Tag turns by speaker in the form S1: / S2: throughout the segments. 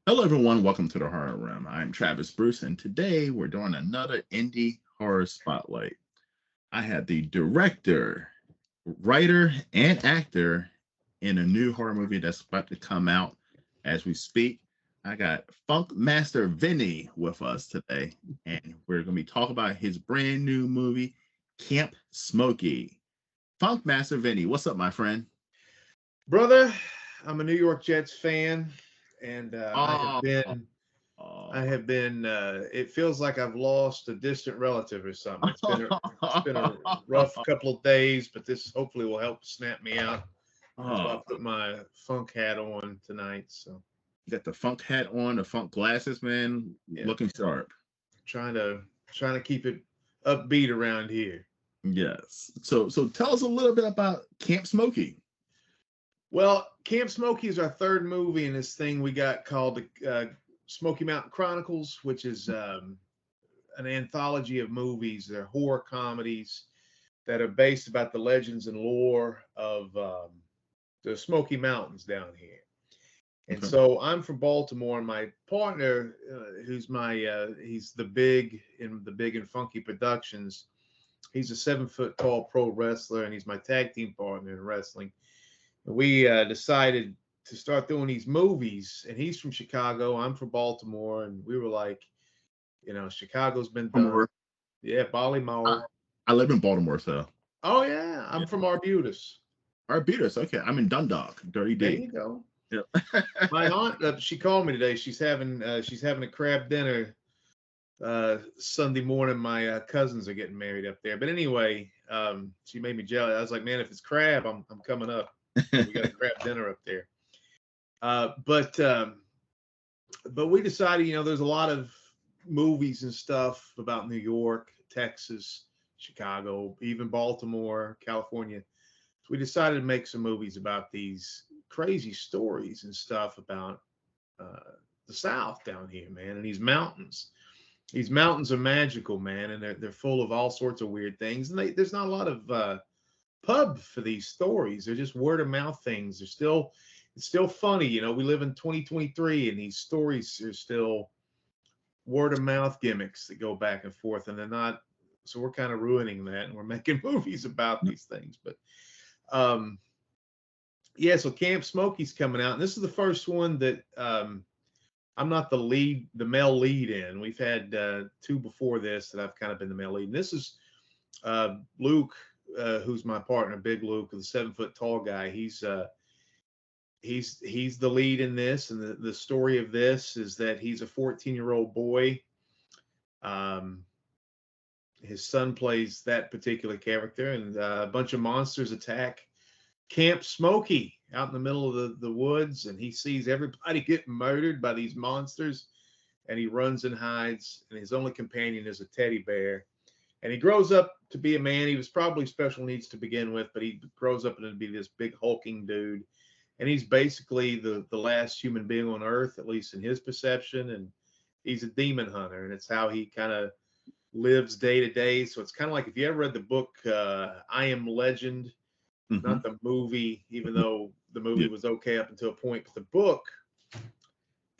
S1: Hello, everyone. Welcome to the Horror Room. I'm Travis Bruce, and today we're doing another indie horror spotlight. I have the director, writer, and actor in a new horror movie that's about to come out as we speak. I got Funk Master Vinny with us today, and we're going to be talking about his brand new movie, Camp Smokey. Funk Master Vinny, what's up, my friend?
S2: Brother, I'm a New York Jets fan, and I have
S1: Oh,
S2: been, I
S1: oh.
S2: have been. It feels like I've lost a distant relative or something. It's been a rough couple of days, but this hopefully will help snap me out. That's why I
S1: Oh,
S2: put my funk hat on tonight. So
S1: you got the funk hat on, the funk glasses, man,
S2: yeah,
S1: looking sharp.
S2: trying to trying to keep it upbeat around here.
S1: Yes. So tell us a little bit about Camp Smokey.
S2: Well, Camp Smokey is our third movie in this thing we got called the Smoky Mountain Chronicles, which is an anthology of movies. They're horror comedies that are based about the legends and lore of the Smoky Mountains down here. And
S1: Okay.
S2: so I'm from Baltimore, and my partner, who's my he's the big and funky productions. He's a 7 foot tall pro wrestler, and he's my tag team partner in wrestling. And we decided to start doing these movies. And he's from Chicago, I'm from Baltimore, and we were like, Chicago's been done.
S1: Baltimore.
S2: Yeah,
S1: I,
S2: Ballymo.
S1: I live in Baltimore, so
S2: Oh yeah, I'm
S1: yeah.
S2: from Arbutus.
S1: Arbutus. Okay. I'm in Dundalk, Dirty
S2: There
S1: D.
S2: you go.
S1: Yeah.
S2: My aunt, she called me today. She's having a crab dinner Sunday morning. My cousins are getting married up there. But anyway, she made me jealous. I was like, man, if it's crab, I'm coming up. So we got a crab dinner up there. Uh, but um, but we decided, there's a lot of movies and stuff about New York, Texas, Chicago, even Baltimore, California. So we decided to make some movies about these crazy stories and stuff about uh, the South down here, man, and these mountains. These mountains are magical, man, and they're full of all sorts of weird things. And there's not a lot of pub for these stories. They're just word of mouth things. It's still funny, we live in 2023, and these stories are still word of mouth gimmicks that go back and forth, and they're not. So we're kind of ruining that, and we're making movies about these things. But um, yeah, so Camp Smokey's coming out, and this is the first one that I'm not the male lead in. We've had two before this that I've kind of been the male lead. And this is Luke, who's my partner, Big Luke, the 7 foot tall guy. He's the lead in this, and the story of this is that he's a 14-year-old boy. Um, his son plays that particular character, and a bunch of monsters attack Camp Smokey out in the middle of the woods, and he sees everybody getting murdered by these monsters, and he runs and hides, and his only companion is a teddy bear. And he grows up to be a man. He was probably special needs to begin with, but he grows up to be this big hulking dude. And he's basically the last human being on Earth, at least in his perception. And he's a demon hunter, and it's how he kind of lives day to day. So it's kind of like if you ever read the book I Am Legend,
S1: Hmm.
S2: not the movie, even though the movie
S1: Yeah.
S2: was okay up until a point, but the book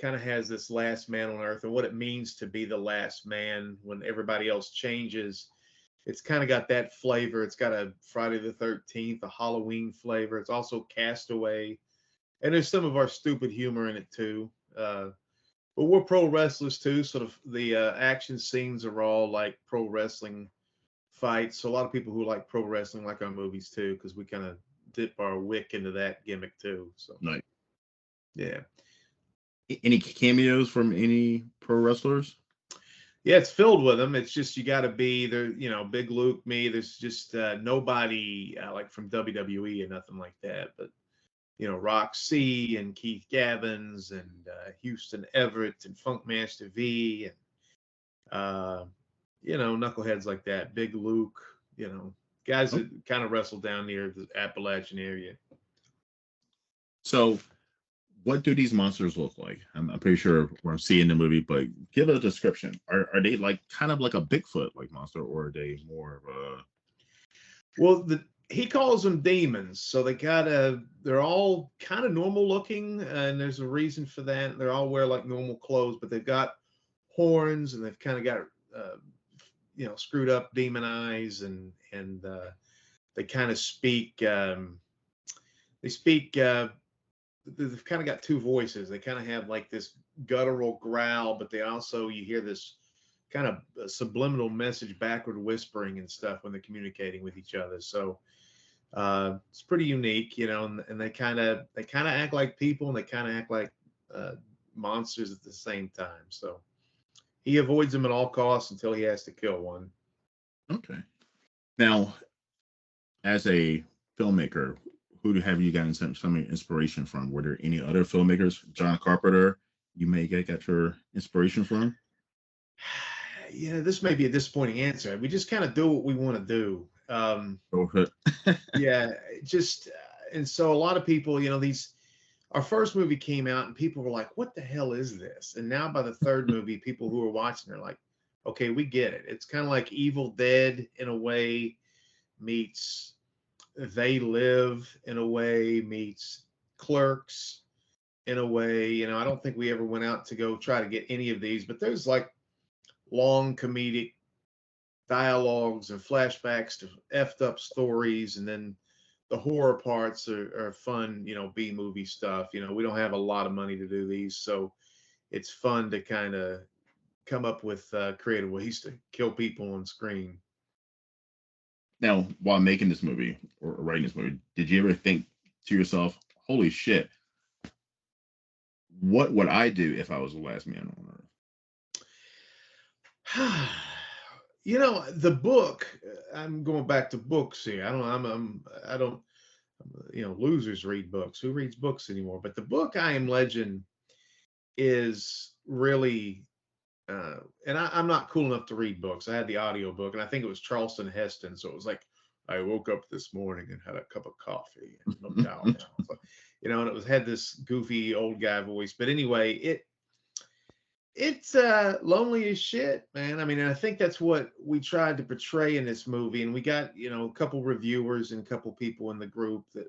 S2: kind of has this last man on earth and what it means to be the last man when everybody else changes. It's kind of got that flavor. It's got a Friday the 13th, a Halloween flavor. It's also Castaway. And there's some of our stupid humor in it too. But we're pro wrestlers too. Sort of the action scenes are all like pro wrestling fights. So a lot of people who like pro wrestling like our movies too, because we kind of dip our wick into that gimmick too. So
S1: Like
S2: yeah,
S1: any cameos from any pro wrestlers?
S2: yeah, it's filled with them. It's just you got to be there. Big Luke, me. There's just nobody like from WWE or nothing like that. But Rock C and Keith Gavins and Houston Everett and Funkmaster V and knuckleheads like that. Big Luke, guys
S1: Oh,
S2: that kind of wrestle down near the Appalachian area.
S1: so what do these monsters look like? I'm pretty sure we're seeing the movie, but give a description. Are they like kind of like a Bigfoot like monster, or are they more of a
S2: Well, he calls them demons. So they're all kind of normal looking, and there's a reason for that. They're all wear like normal clothes, but they've got horns and they've kind of got screwed up demon eyes, and they kind of speak. They speak. They've kind of got two voices. They kind of have like this guttural growl, but they also you hear this kind of subliminal message, backward whispering and stuff when they're communicating with each other. So it's pretty unique, and they kind of act like people and they kind of act like uh, monsters at the same time. So he avoids them at all costs until he has to kill one.
S1: Okay. Now, as a filmmaker, have you gotten some inspiration from? Were there any other filmmakers, John Carpenter, you may get your inspiration from?
S2: This may be a disappointing answer. We just kind of do what we want to do.
S1: Okay.
S2: Yeah, just and so a lot of people, these our first movie came out and people were like, "What the hell is this?" And now by the third movie, people who are watching are like, "Okay, we get it." It's kind of like Evil Dead in a way meets They Live in a way meets Clerks in a way. I don't think we ever went out to go try to get any of these, but there's like long comedic dialogues and flashbacks to effed up stories, and then the horror parts are fun, B movie stuff. We don't have a lot of money to do these, so it's fun to kind of come up with creative ways to kill people on screen.
S1: Now, while making this movie or writing this movie, did you ever think to yourself, "Holy shit, what would I do if I was the last man on Earth?"
S2: The book. I'm going back to books here. I don't. Losers read books. Who reads books anymore? But the book I Am Legend is really, and I'm not cool enough to read books. I had the audio book, and I think it was Charleston Heston. So it was like, I woke up this morning and had a cup of coffee and looked out. And it had this goofy old guy voice. But anyway, it's lonely as shit, man. I mean, and I think that's what we tried to portray in this movie. And we got, a couple reviewers and a couple people in the group that,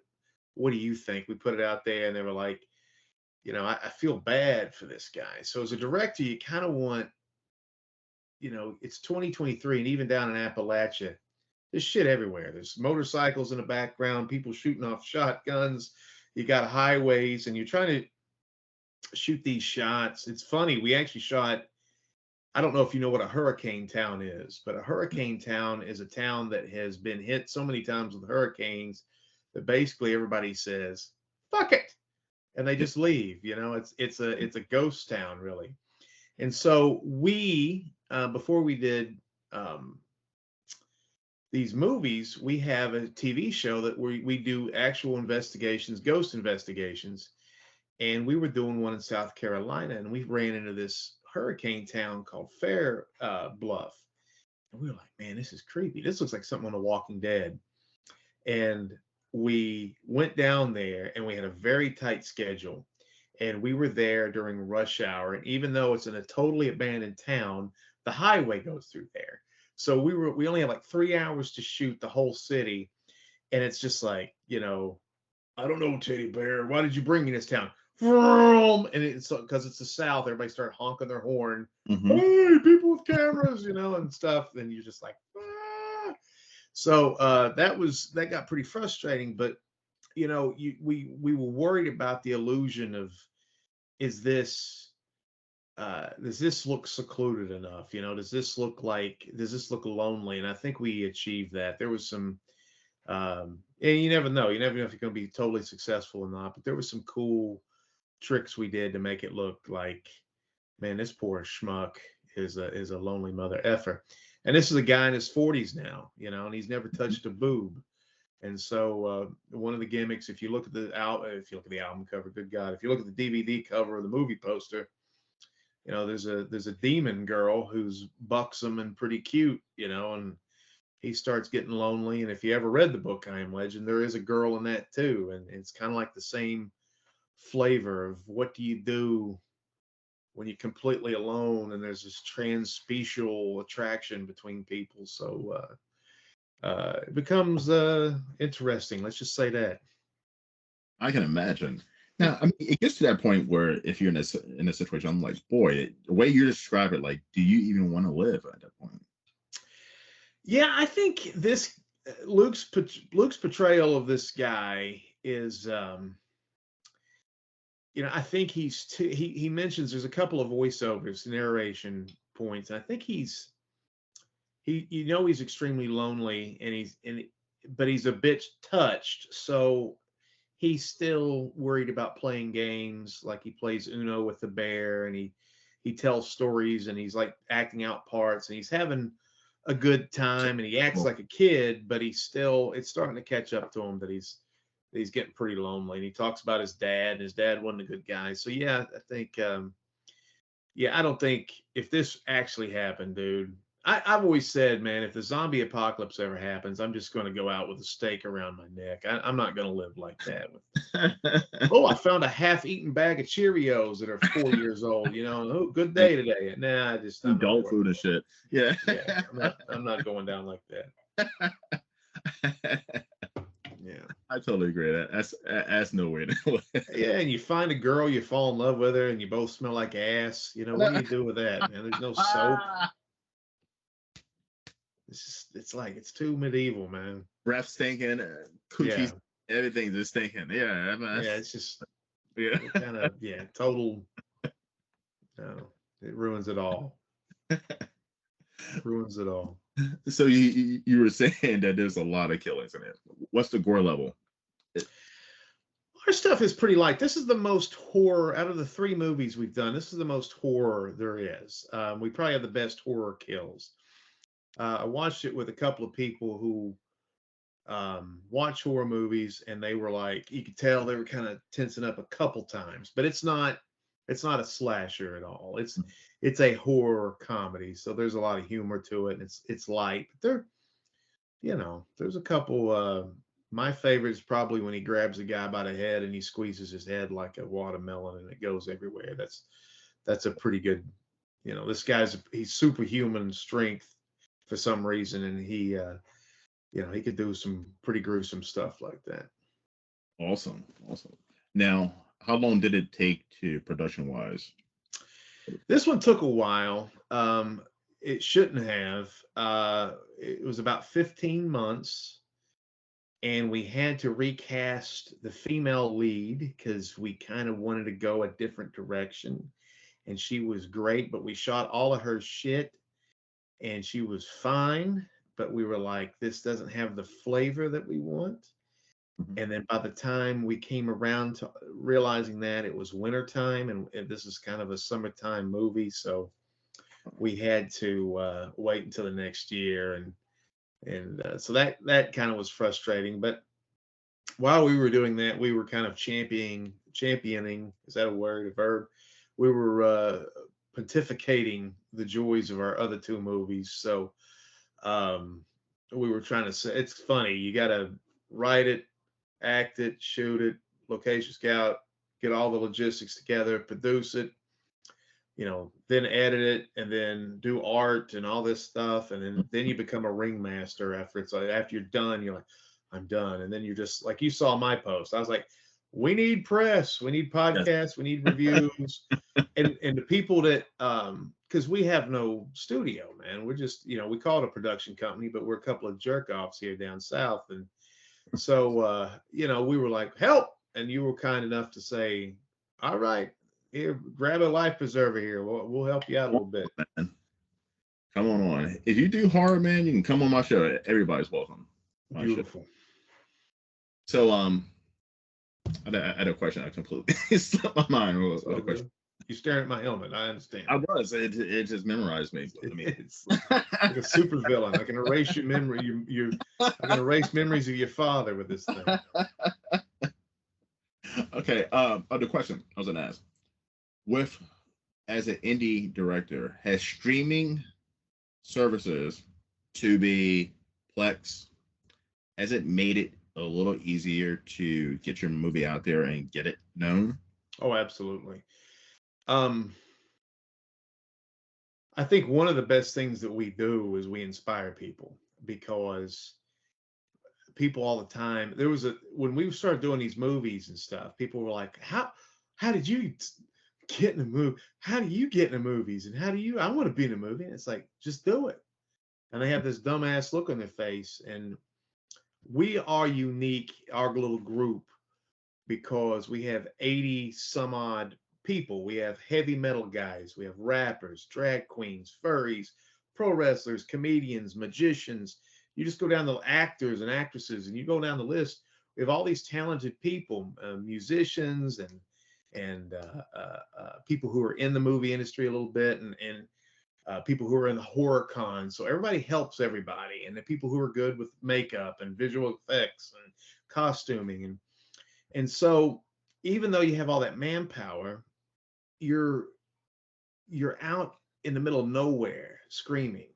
S2: what do you think? We put it out there and they were like, I feel bad for this guy. So as a director, you kind of want, it's 2023 and even down in Appalachia, there's shit everywhere. There's motorcycles in the background, people shooting off shotguns. You got highways and you're trying to shoot these shots. It's funny. We actually shot, I don't know if you know what a hurricane town is, but a hurricane town is a town that has been hit so many times with hurricanes that basically everybody says, fuck it. And they just leave. It's a ghost town, really. And so we, before we did these movies, we have a TV show that we do actual investigations, ghost investigations. And we were doing one in South Carolina, and we ran into this hurricane town called Fair Bluff. And we were like, man, this is creepy. This looks like something on The Walking Dead. And we went down there, and we had a very tight schedule. And we were there during rush hour. And even though it's in a totally abandoned town, the highway goes through there. So we only had like 3 hours to shoot the whole city. And it's just like, I don't know, Teddy Bear, why did you bring me to this town? And it's because it's the South, everybody started honking their horn.
S1: Mm-hmm.
S2: Hey, people with cameras, and stuff. And you're just like, ah. So that got pretty frustrating. But we were worried about the illusion of, is this does this look secluded enough? Does this look lonely? And I think we achieved that. There was some, and you never know if you're going to be totally successful or not. But there was some cool tricks we did to make it look like, man, this poor schmuck is a lonely mother effer. And this is a guy in his 40s now, and he's never touched a boob. And so one of the gimmicks, if you look at the album cover, good God, if you look at the DVD cover of the movie poster, there's a demon girl who's buxom and pretty cute, and he starts getting lonely. And if you ever read the book I Am Legend, there is a girl in that too, and it's kind of like the same flavor of what do you do when you're completely alone and there's this transspecial attraction between people. So it becomes interesting. Let's just say that.
S1: I can imagine. Now, I mean, it gets to that point where if you're in a situation, I'm like, boy, the way you describe it, like, do you even want to live at that point?
S2: Yeah, I think this Luke's portrayal of this guy is, I think he's too. He mentions there's a couple of voiceovers, narration points. I think he's extremely lonely, but he's a bit touched, so he's still worried about playing games, like he plays Uno with the bear, and he tells stories, and he's like acting out parts, and he's having a good
S1: So,
S2: time, and he acts
S1: well,
S2: like a kid, but it's starting to catch up to him that he's getting pretty lonely. And he talks about his dad, and his dad wasn't a good guy. So yeah, I think yeah, I don't think if this actually happened, dude. I've always said, man, if the zombie apocalypse ever happens, I'm just going to go out with a stake around my neck. I'm not going to live like that. Oh, I found a half-eaten bag of Cheerios that are 4 years old. Oh, good day today. Nah, I'm not
S1: dog
S2: going.
S1: food and shit. Yeah.
S2: Yeah, I'm not going down like that. Yeah.
S1: I totally agree. That's no way to live.
S2: Yeah, and you find a girl, you fall in love with her, and you both smell like ass. What do you do with that, man? There's no soap. It's too medieval, man.
S1: Breath stinking,
S2: Yeah,
S1: coochies, everything's just stinking. Yeah, I mean,
S2: yeah. It's just
S1: yeah.
S2: kind of total. No, it ruins it all. Ruins it all.
S1: So you were saying that there's a lot of killings in it. What's the gore level?
S2: Our stuff is pretty light. This is the most horror out of the three movies we've done. This is the most horror there is. We probably have the best horror kills. I watched it with a couple of people who watch horror movies, and they were like, you could tell they were kind of tensing up a couple times, but it's not a slasher at all. It's a horror comedy, so there's a lot of humor to it, and it's light. But there's a couple. My favorite is probably when he grabs a guy by the head and he squeezes his head like a watermelon and it goes everywhere. That's a pretty good. This he's superhuman strength for some reason, and he could do some pretty gruesome stuff like that.
S1: Awesome, awesome. Now, how long did it take to production wise?
S2: This one took a while. It shouldn't have. It was about 15 months, and we had to recast the female lead because we kind of wanted to go a different direction. And she was great, but we shot all of her shit, and she was fine. But we were like, this doesn't have the flavor that we want.
S1: Mhm.
S2: And then by the time we came around to realizing that it was wintertime, and this is kind of a summertime movie, so we had to wait until the next year, and so that kind of was frustrating. But while we were doing that, we were kind of championing, is that a verb? We were pontificating the joys of our other two movies. So um, we were trying to say, it's funny, you got to write it, act it, shoot it, location scout, get all the logistics together, produce it, then edit it, and then do art and all this stuff, and then you become a ringmaster after it's like after you're done, you're like, I'm done, and then you're just like you saw my post. I was like, we need press, we need
S1: Yes.
S2: podcasts, we need reviews, and the people that because we have no studio, man. We're just we call it a production company, but we're a couple of jerk offs here down south, and so we were like, help, and you were kind enough to say, all right, here, grab a life preserver here. We'll help you out a little bit.
S1: Man, come on. If you do horror, man, you can come on my show. Everybody's welcome. My show.
S2: Beautiful.
S1: So I had a question. I completely slipped my mind. What was
S2: So
S1: the question?
S2: you're staring at my helmet. I understand.
S1: I was. It just memorized me. I mean,
S2: It's like a super villain. I can erase your memory. I can erase memories of your father with this thing.
S1: okay. The question I was gonna ask: with as an indie director, has streaming services to be Plex, has it made it a little easier to get your movie out there and get it known?
S2: Oh, absolutely. Um, I think one of the best things that we do is we inspire people because people all the time. There was when we started doing these movies and stuff, people were like, how did you get in a movie? How do you get in the movies? And how do you, I want to be in a movie. And it's like, just do it. And they have this dumbass look on their face. And we are unique, our little group, because we have 80 some odd people. We have heavy metal guys, we have rappers, drag queens, furries, pro wrestlers, comedians, magicians. You just go down the actors and actresses, and you go down the list. We have all these talented people, musicians, and people who are in the movie industry a little bit, and people who are in the horror con. So everybody helps everybody, and the people who are good with makeup and visual effects and costuming, and so even though you have all that manpower, you're out in the middle of nowhere screaming.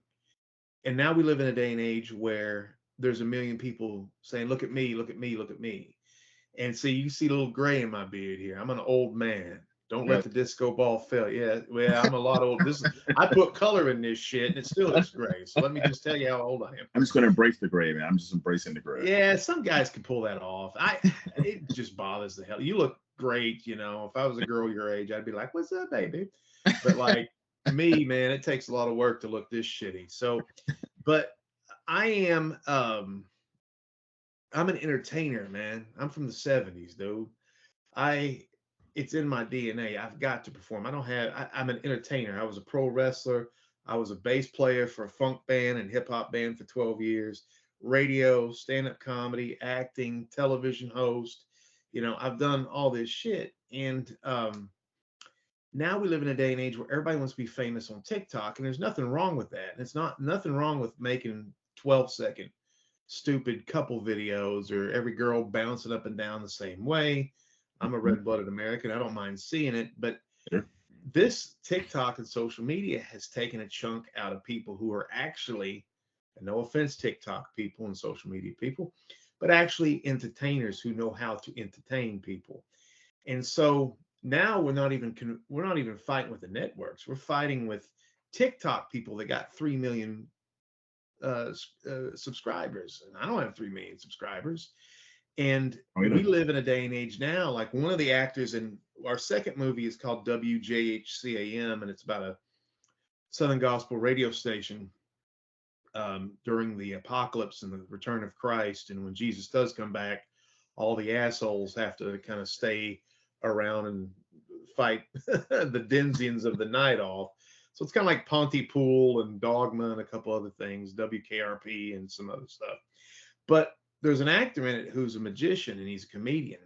S2: And now we live in a day and age where there's a million people saying, "Look at me, look at me, look at me." And see, you see a little gray in my beard here. I'm an old man. Don't let
S1: Yes.
S2: the disco ball fail. Yeah, well, I'm a lot old. I put color in this shit, and it still looks gray. So let me just tell you how old I am.
S1: I'm just going to embrace the gray, man. I'm just embracing the gray.
S2: Yeah, some guys can pull that off. It just bothers the hell. You look great, you know. If I was a girl your age, I'd be like, "What's up, baby?" But like me, man, it takes a lot of work to look this shitty. So, but I am I'm an entertainer, man. I'm from the 70s, dude. I It's in my DNA. I've got to perform. I don't have I'm an entertainer. I was a pro wrestler. I was a bass player for a funk band and hip hop band for 12 years. Radio, stand-up comedy, acting, television host. You know, I've done all this shit. And now we live in a day and age where everybody wants to be famous on TikTok, and there's nothing wrong with that. And it's not nothing wrong with making 12-second stupid couple videos or every girl bouncing up and down the same way. I'm a red-blooded American. I don't mind seeing it, but
S1: Sure.
S2: this TikTok and social media has taken a chunk out of people who are actually, and no offense, TikTok people and social media people, but actually entertainers who know how to entertain people. And so now we're not even fighting with the networks. We're fighting with TikTok people that got 3 million subscribers, and I don't have 3 million subscribers. And
S1: Oh, you
S2: we
S1: know.
S2: live in a day and age now, like one of the actors in our second movie is called WJHCAM, and it's about a Southern gospel radio station during the apocalypse and the return of Christ. And when Jesus does come back, all the assholes have to kind of stay around and fight the Denzians of the night off. So it's kind of like Pontypool and Dogma and a couple other things, WKRP and some other stuff. But there's an actor in it who's a magician and he's a comedian.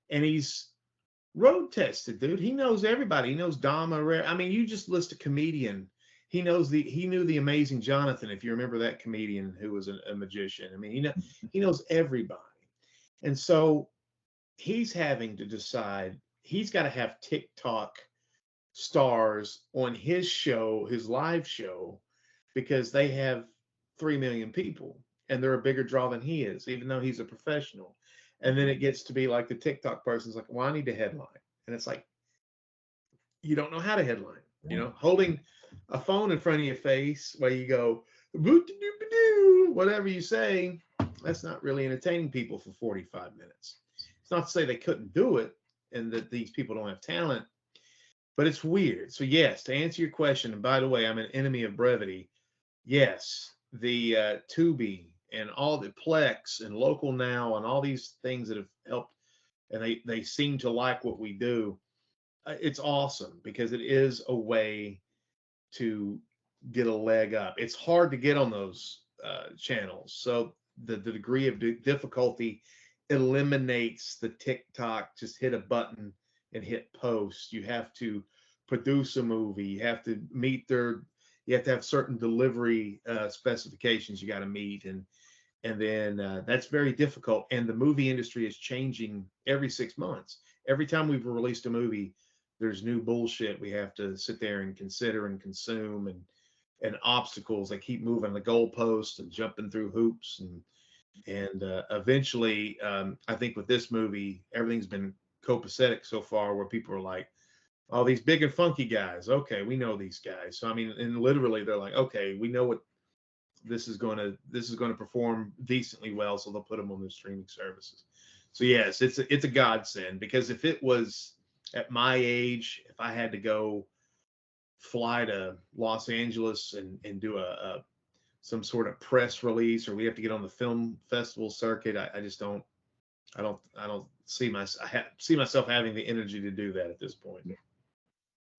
S2: And he's road tested, dude. He knows everybody. He knows Dom Herrera. I mean, you just list a comedian. He knew the amazing Jonathan, if you remember that comedian who was a magician. I mean, he knows everybody. And so he's having to decide, he's got to have TikTok stars on his show, his live show, because they have 3 million people and they're a bigger draw than he is, even though he's a professional. And then it gets to be like the TikTok person's like, well, I need a headline. And it's like, you don't know how to headline, you know, holding a phone in front of your face while you go, whatever you say, that's not really entertaining people for 45 minutes. It's not to say they couldn't do it and that these people don't have talent, but it's weird. So yes, to answer your question, and by the way, I'm an enemy of brevity. Yes, the Tubi and all the Plex and Local Now and all these things that have helped, and they seem to like what we do. It's awesome because it is a way to get a leg up. It's hard to get on those channels, so the degree of difficulty eliminates the TikTok. Just hit a button and hit post. You have to produce a movie. You have to meet their. You have to have certain delivery specifications you got to meet, and then that's very difficult. And the movie industry is changing every 6 months. Every time we've released a movie, there's new bullshit we have to sit there and consider and consume, and obstacles. They keep moving the goalposts and jumping through hoops, and eventually, I think with this movie, everything's been copacetic so far, where people are like, "Oh, these big and funky guys. Okay, we know these guys." So I mean, and literally, they're like, "Okay, we know what this is going to perform decently well, so they'll put them on the streaming services. So yes, it's a godsend, because if it was at my age, if I had to go fly to Los Angeles and do a some sort of press release, or we have to get on the film festival circuit, I just don't I don't see myself having the energy to do that at this point.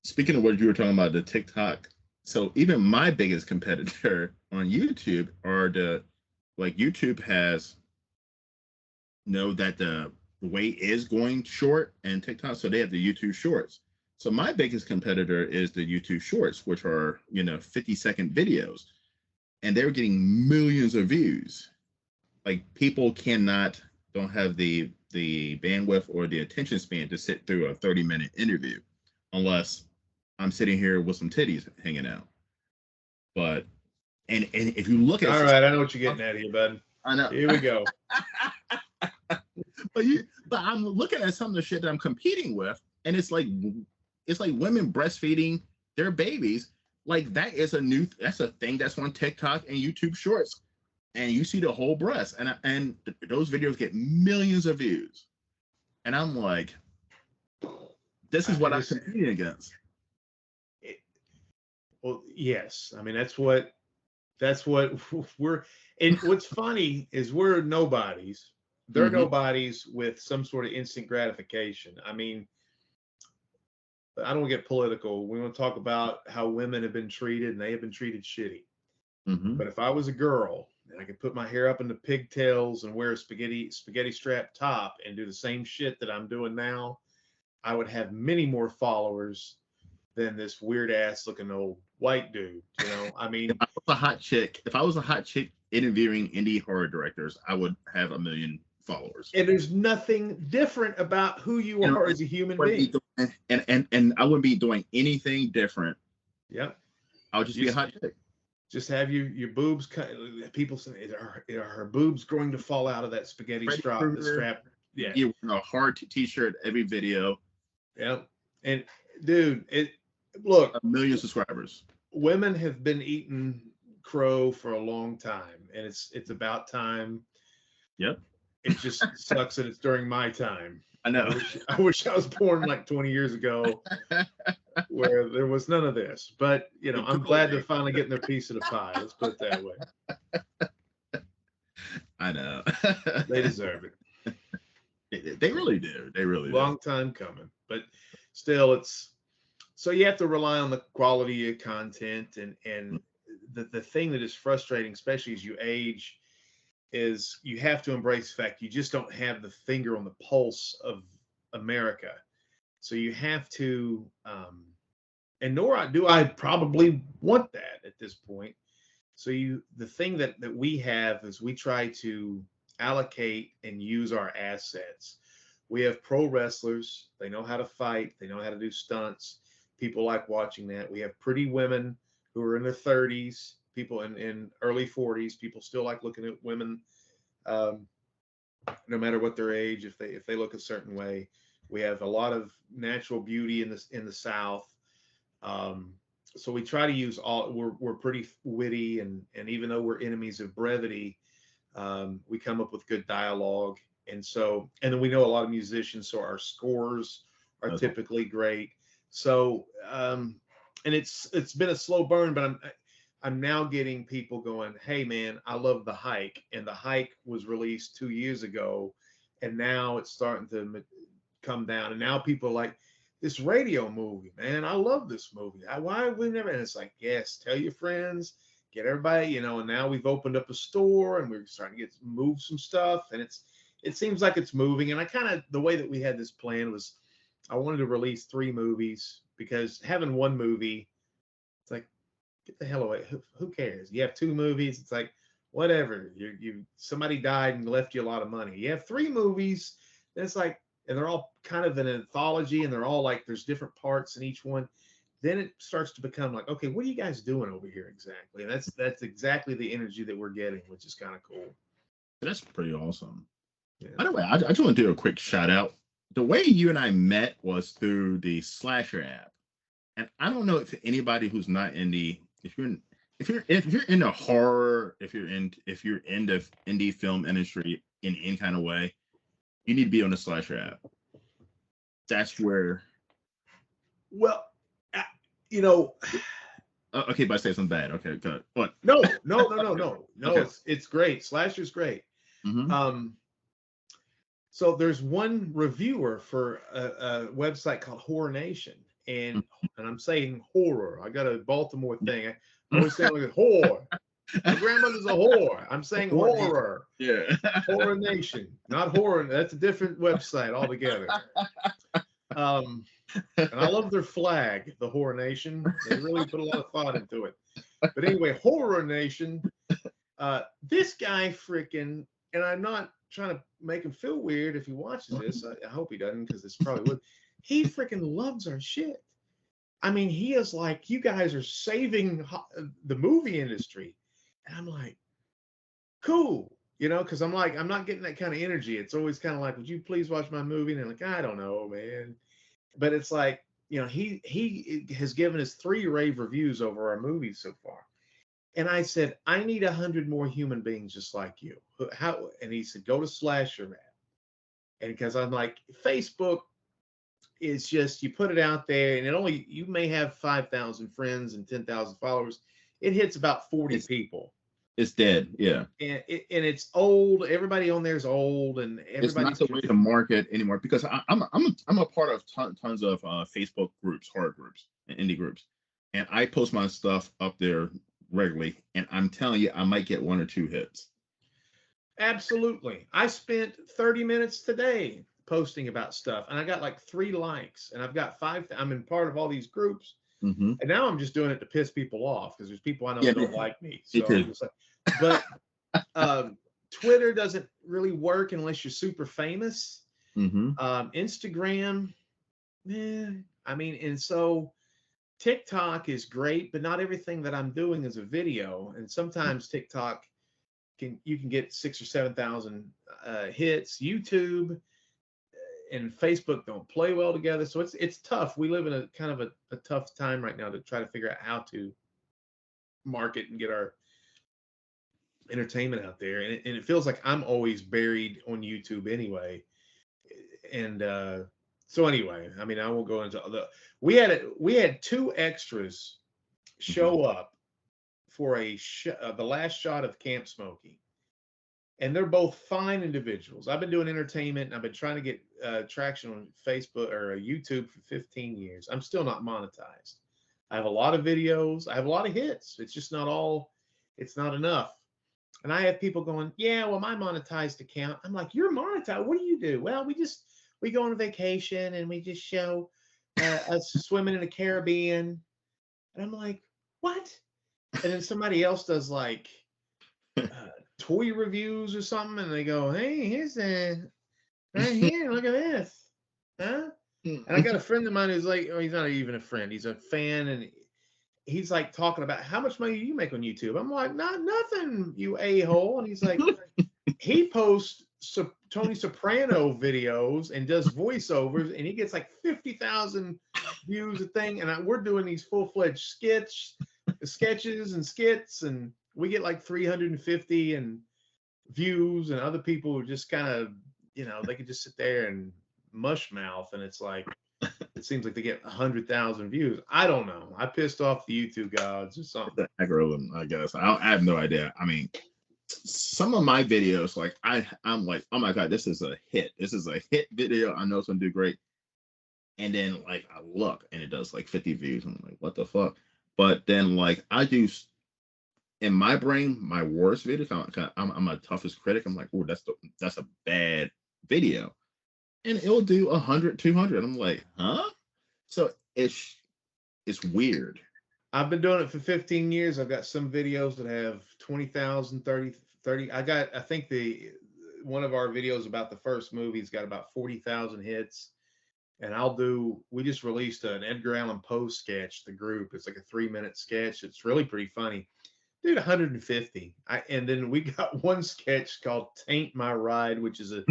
S1: Speaking of what you were talking about, the TikTok. So even my biggest competitor on YouTube are YouTube has know that the way is going short and TikTok, so they have the YouTube Shorts. So my biggest competitor is the YouTube Shorts, which are 50-second videos, and they're getting millions of views. Like people don't have the bandwidth or the attention span to sit through a 30-minute interview unless I'm sitting here with some titties hanging out. But and if you look at
S2: all right, I know what you're getting at here, bud.
S1: I know.
S2: Here we go.
S1: but I'm looking at some of the shit that I'm competing with, and it's like women breastfeeding their babies. Like that's a thing that's on TikTok and YouTube Shorts, and you see the whole breast, and those videos get millions of views, and I'm like, this is what I'm competing against.
S2: Well, yes, I mean that's what we're. And what's funny is we're nobodies. They're nobodies with some sort of instant gratification. I mean, I don't get political. We want to talk about how women have been treated, and they have been treated shitty. But if I was a girl and I could put my hair up into pigtails and wear a spaghetti strap top and do the same shit that I'm doing now, I would have many more followers than this weird ass looking old white dude. I mean,
S1: if I was a hot chick interviewing indie horror directors, I would have 1 million followers.
S2: And there's nothing different about who you are as a human being.
S1: And I wouldn't be doing anything different.
S2: Yep.
S1: I would just be a hot chick.
S2: Just have your boobs cut. People say, are her boobs going to fall out of that spaghetti strap? Yeah.
S1: You wear a hard t-shirt every video.
S2: Yep. And dude, look,
S1: 1 million subscribers.
S2: Women have been eating crow for a long time, and it's about time.
S1: Yep.
S2: It just sucks that it's during my time.
S1: I know.
S2: I wish I was born like 20 years ago, where there was none of this. But I'm glad they're finally getting their piece of the pie. Let's put it that way.
S1: I know.
S2: They deserve
S1: it. They really do. They really do.
S2: Long time coming, but still, so you have to rely on the quality of content, and the thing that is frustrating, especially as you age, is you have to embrace the fact you just don't have the finger on the pulse of America. So you have to, and nor do I probably want that at this point. So the thing that we have is we try to allocate and use our assets. We have pro wrestlers. They know how to fight. They know how to do stunts. People like watching that. We have pretty women who are in their 30s, people in early 40s. People still like looking at women, no matter what their age, if they look a certain way. We have a lot of natural beauty in the South. So we try to use we're pretty witty, and even though we're enemies of brevity, we come up with good dialogue. And then we know a lot of musicians, so our scores are typically great. So, and it's been a slow burn, but I'm now getting people going, hey man, I love The Hike. And The Hike was released 2 years ago, and now it's starting to come down. And now people are like, this radio movie, man, I love this movie. Why have we never? And it's like, yes, tell your friends, get everybody, and now we've opened up a store and we're starting to move some stuff. And it seems like it's moving. And the way that we had this plan was, I wanted to release 3 movies, because having one movie, it's like, get the hell away. Who cares? You have 2 movies. It's like, whatever. Somebody died and left you a lot of money. You have 3 movies. And it's like, and they're all kind of an anthology, and they're all like, there's different parts in each one. Then it starts to become like, okay, what are you guys doing over here exactly? And that's exactly the energy that we're getting, which is kind of cool.
S1: That's pretty awesome.
S2: Yeah.
S1: By the way, I just want to do a quick shout out. The way you and I met was through the Slasher app. And I don't know if anybody who's not if you're if you're into horror, if you're in the indie film industry in any kind of way, you need to be on the slasher app. That's where.
S2: Well, I- you know,
S1: Okay, but I say something bad. Okay, good. What?
S2: no.
S1: Okay.
S2: It's great. Slasher's great.
S1: Mm-hmm.
S2: Um, so there's one reviewer for a website called Horror Nation, and I'm saying horror. I got a Baltimore thing. I always sound like a whore. My grandmother's a whore. I'm saying
S1: Horror Nation.
S2: horror.
S1: Yeah.
S2: Horror Nation, not horror. That's a different website altogether. Um, and I love their flag, the Horror Nation. They really put a lot of thought into it. But anyway, Horror Nation. This guy freaking, and I'm not trying to make him feel weird if he watches this. I hope he doesn't, because this probably would. He freaking loves our shit. I mean, he is like, you guys are saving the movie industry. And I'm like, cool. Because I'm like, I'm not getting that kind of energy. It's always kind of like, would you please watch my movie? And I'm like, I don't know, man. But it's like, he has given us 3 rave reviews over our movies so far. And I said, I need 100 more human beings just like you. How? And he said, go to Slasher Man. And because I'm like, Facebook is just, you put it out there and you may have 5,000 friends and 10,000 followers. It hits about 40
S1: It's
S2: people.
S1: it's dead. Yeah.
S2: And it's old. Everybody on there is old, and
S1: It's not
S2: everybody's
S1: the way to market anymore because I'm a part of tons of Facebook groups, horror groups, and indie groups, and I post my stuff up there regularly, and I'm telling you, I might get 1 or 2 hits.
S2: absolutely. I spent 30 minutes today posting about stuff, and I got like 3 likes, and I've got 5. I'm in part of all these groups,
S1: Mm-hmm.
S2: and now I'm just doing it to piss people off because there's people I know
S1: Yeah,
S2: that don't like me.
S1: me
S2: So I'm
S1: too.
S2: just like, but Twitter doesn't really work unless you're super famous.
S1: Mm-hmm.
S2: Instagram, yeah. I mean, and so TikTok is great, but not everything that I'm doing is a video. And sometimes TikTok you can get 6 or 7,000 hits. YouTube and Facebook don't play well together, so it's tough. We live in a kind of a tough time right now to try to figure out how to market and get our entertainment out there. And it feels like I'm always buried on YouTube anyway. And so anyway, I mean, I won't go into the. We had 2 extras
S1: Mm-hmm.
S2: show up for the last shot of Camp Smokey, and they're both fine individuals. I've been doing entertainment, and I've been trying to get traction on Facebook or YouTube for 15 years. I'm still not monetized. I have a lot of videos. I have a lot of hits. It's just not all. It's not enough. And I have people going, yeah, well, my monetized account. I'm like, you're monetized. What do you do? Well, we go on a vacation and we just show us swimming in the Caribbean. And I'm like, what? And then somebody else does like toy reviews or something, and they go, hey, here's a right here, look at this, huh? And I got a friend of mine who's like, oh, he's not even a friend, he's a fan, and he's like talking about how much money do you make on YouTube? I'm like, not nothing, you a-hole. And he's like, he posts Tony Soprano videos and does voiceovers, and he gets like 50,000 views a thing. And we're doing these full-fledged sketches and skits, and we get like 350 and views, and other people who just kind of, they can just sit there and mush mouth, and it's like, it seems like they get 100,000 views. I don't know. I pissed off the YouTube gods or something.
S1: The algorithm, I guess. I have no idea. I mean, some of my videos, like I'm like, oh my god, this is a hit. This is a hit video. I know it's gonna do great. And then like I look and it does like 50 views. I'm like, what the fuck? But then like I do in my brain, my worst videos. I'm my toughest critic. I'm like, oh, that's a bad video, and it'll do 100, 200. I'm like, huh? So it's weird.
S2: I've been doing it for 15 years. I've got some videos that have 20,000, 30. I think one of our videos about the first movie's got about 40,000 hits. And we just released an Edgar Allan Poe sketch, the group. It's like a 3-minute sketch. It's really pretty funny. Dude, 150. And then we got one sketch called Taint My Ride, which is a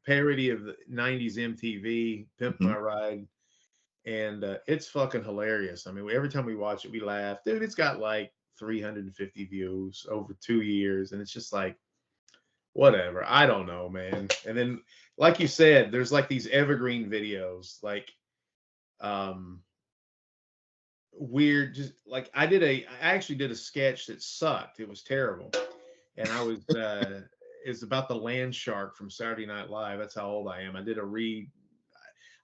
S2: parody of the 90s MTV, Pimp My Ride. And it's fucking hilarious. I mean, every time we watch it, we laugh. Dude, it's got like 350 views over 2 years, and it's just like, whatever. I don't know, man. And then, like you said, there's like these evergreen videos, like um weird, just like I actually did a sketch that sucked. It was terrible. And I was it's about the land shark from Saturday Night Live. That's how old I am. I did a read.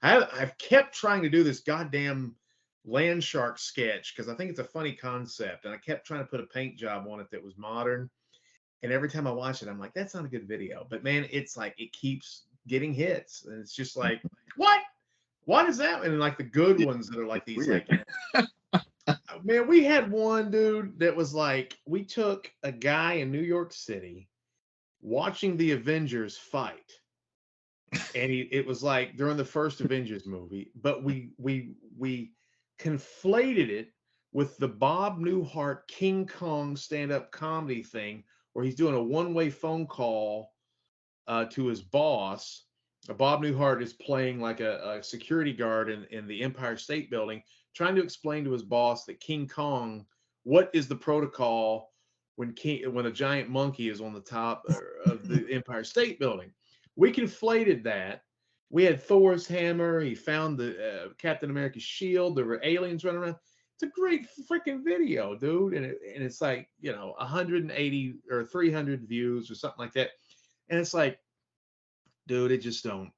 S2: I've kept trying to do this goddamn land shark sketch because I think it's a funny concept, and I kept trying to put a paint job on it that was modern. And every time I watch it, I'm like, that's not a good video. But man, it's like it keeps getting hits, and it's just like, what? What is that? And like the good ones that are like these,
S1: Weird.
S2: like, man, we had one dude that was like, we took a guy in New York City watching the Avengers fight, and it was like during the first Avengers movie, but we conflated it with the Bob Newhart King Kong stand-up comedy thing, where he's doing a one-way phone call to his boss. Bob Newhart is playing like a security guard in the Empire State Building, trying to explain to his boss that King Kong, what is the protocol when a giant monkey is on the top of the Empire State Building. We conflated that. We had Thor's hammer. He found the Captain America's shield. There were aliens running around. It's a great freaking video, dude. And it's like, 180 or 300 views or something like that. And it's like, dude, it just don't,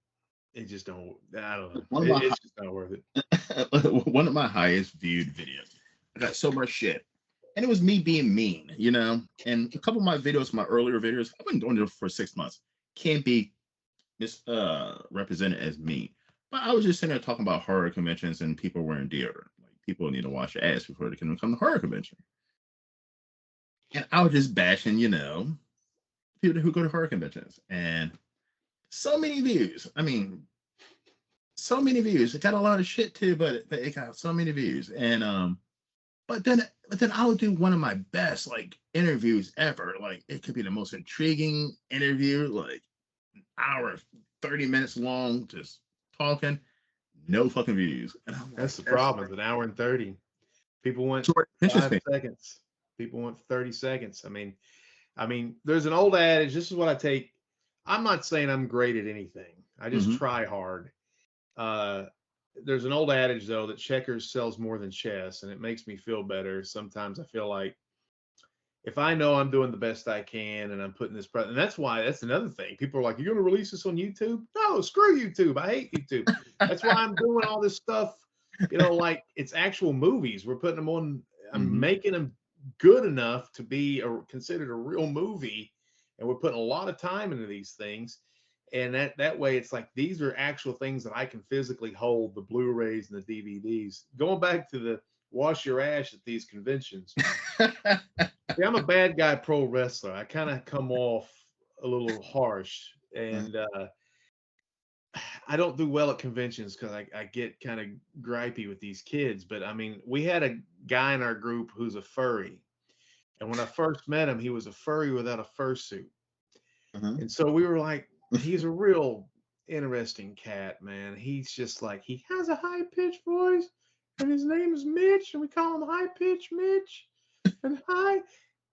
S2: I don't know. It's just not worth it.
S1: One of my highest viewed videos. I got so much shit. And it was me being mean, And a couple of my videos, my earlier videos, I've been doing it for 6 months. Can't be represented as mean. But I was just sitting there talking about horror conventions and people wearing deodorant. Like, people need to wash their ass before they can come to horror convention. And I was just bashing, people who go to horror conventions. And so many views. I mean, so many views. It got a lot of shit too, but it got so many views. And but then I would do one of my best like interviews ever. Like, it could be the most intriguing interview, like an hour, 30 minutes long, just talking, no fucking views. And
S2: that's the problem. It's an hour and 30. People want 5 seconds. People want 30 seconds. I mean, there's an old adage. This is what I take. I'm not saying I'm great at anything. I just try hard. There's an old adage, though, that checkers sells more than chess, and it makes me feel better. Sometimes I feel like if I know I'm doing the best I can and I'm putting this, and that's another thing. People are like, you're going to release this on YouTube? No, screw YouTube. I hate YouTube. That's why I'm doing all this stuff, like it's actual movies. We're putting them on, I'm making them good enough to be considered a real movie. And we're putting a lot of time into these things. And that way, it's like these are actual things that I can physically hold, the Blu-rays and the DVDs. Going back to the wash your ass at these conventions. See, I'm a bad guy pro wrestler. I kind of come off a little harsh. And I don't do well at conventions because I get kind of gripey with these kids. But, I mean, we had a guy in our group who's a furry. And when I first met him, he was a furry without a fursuit. And so we were like, he's a real interesting cat, man. He's just like, he has a high-pitched voice, and his name is Mitch, and we call him High-Pitched Mitch.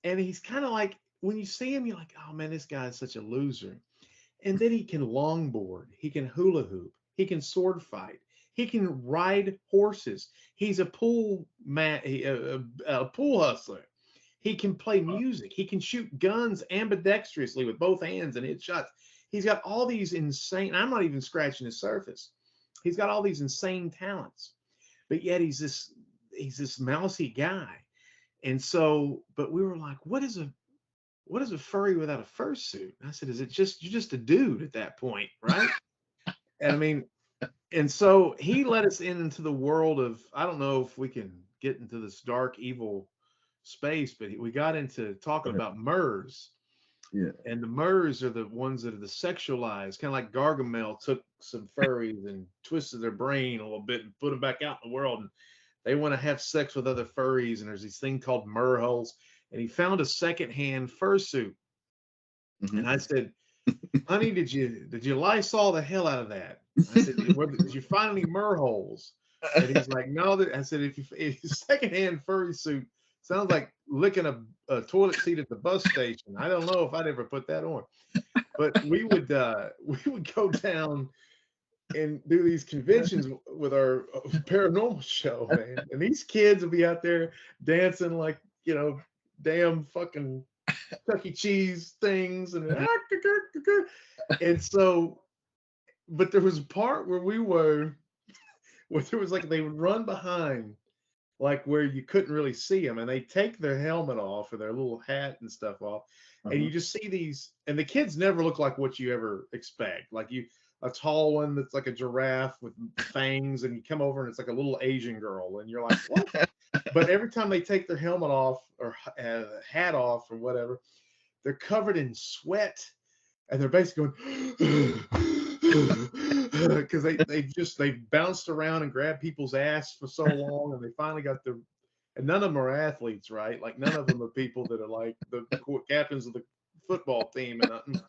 S2: And he's kind of like, when you see him, you're like, oh, man, this guy is such a loser. And then he can longboard. He can hula hoop. He can sword fight. He can ride horses. He's a pool hustler. He can play music. He can shoot guns ambidextrously with both hands and hit shots. He's got all these insane, I'm not even scratching the surface. He's got all these insane talents, but yet he's this mousy guy. And so, but we were like, what is a furry without a fursuit? I said, you're just a dude at that point, right? And I mean, and so he let us into the world of, I don't know if we can get into this dark, evil space, but we got into talking about MERS.
S1: Yeah.
S2: And the MERS are the ones that are the sexualized, kind of like Gargamel took some furries and twisted their brain a little bit and put them back out in the world. And they want to have sex with other furries. And there's this thing called merholes. And he found a secondhand fursuit. And I said, honey, did you Lysol the hell out of that? I said, did you find any merholes? And he's like, no. I said, if your secondhand furry suit sounds like licking a toilet seat at the bus station. I don't know if I'd ever put that on, but we would go down and do these conventions with our paranormal show, man. And these kids will be out there dancing like, damn fucking Chuck E. Cheese things. And so, but there was a part where there was like, they would run behind, like where you couldn't really see them, and they take their helmet off or their little hat and stuff off, and you just see these, and the kids never look like what you ever expect. Like a tall one that's like a giraffe with fangs, and you come over and it's like a little Asian girl, and you're like, what? But every time they take their helmet off or hat off or whatever, they're covered in sweat, and they're basically going because they bounced around and grabbed people's ass for so long, and they finally got and none of them are athletes, right? Like none of them are people that are like the captains of the football team and nothing.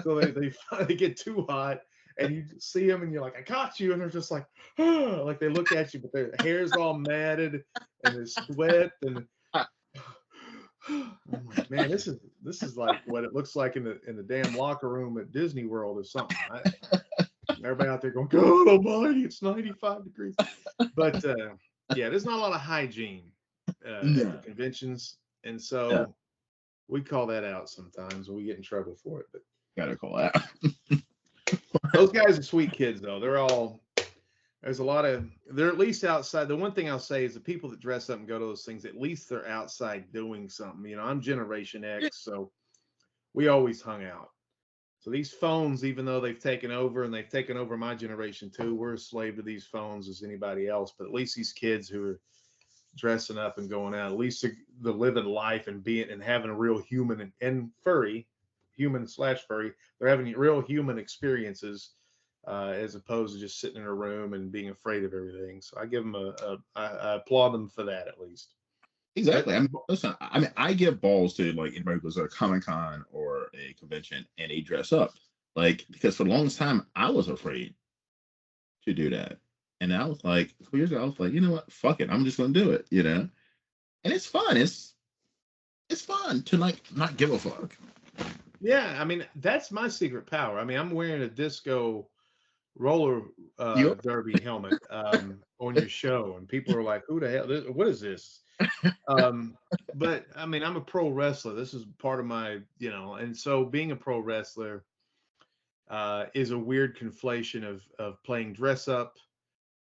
S2: So they finally get too hot, and you see them and you're like, I caught you, and they're just like, like they look at you, but their hair's all matted and there's sweat, and I'm like, man, this is like what it looks like in the damn locker room at Disney World or something. Everybody out there going, God Almighty, it's 95 degrees. But yeah, there's not a lot of hygiene at the conventions, and so we call that out sometimes, and we get in trouble for it. But
S1: gotta call out.
S2: Those guys are sweet kids, though. There's a lot of, they're at least outside. The one thing I'll say is the people that dress up and go to those things, at least they're outside doing something. I'm Generation X, so we always hung out. So these phones, even though they've taken over, and they've taken over my generation too, we're a slave to these phones as anybody else. But at least these kids who are dressing up and going out, at least they're living life and having a real human and furry, human/furry, they're having real human experiences, as opposed to just sitting in a room and being afraid of everything. So I give them I applaud them for that, at least.
S1: Exactly. I mean, listen, I give balls to like anybody who goes to a Comic-Con or a convention and they dress up. Like, because for the longest time I was afraid to do that. And I was like, 2 years ago, I was like, you know what? Fuck it. I'm just gonna do it, And it's fun. It's fun to like not give a fuck.
S2: Yeah, I mean, that's my secret power. I mean, I'm wearing a disco roller derby helmet on your show, and people are like, who the hell, what is this? But I mean, I'm a pro wrestler. This is part of my, and so being a pro wrestler is a weird conflation of playing dress up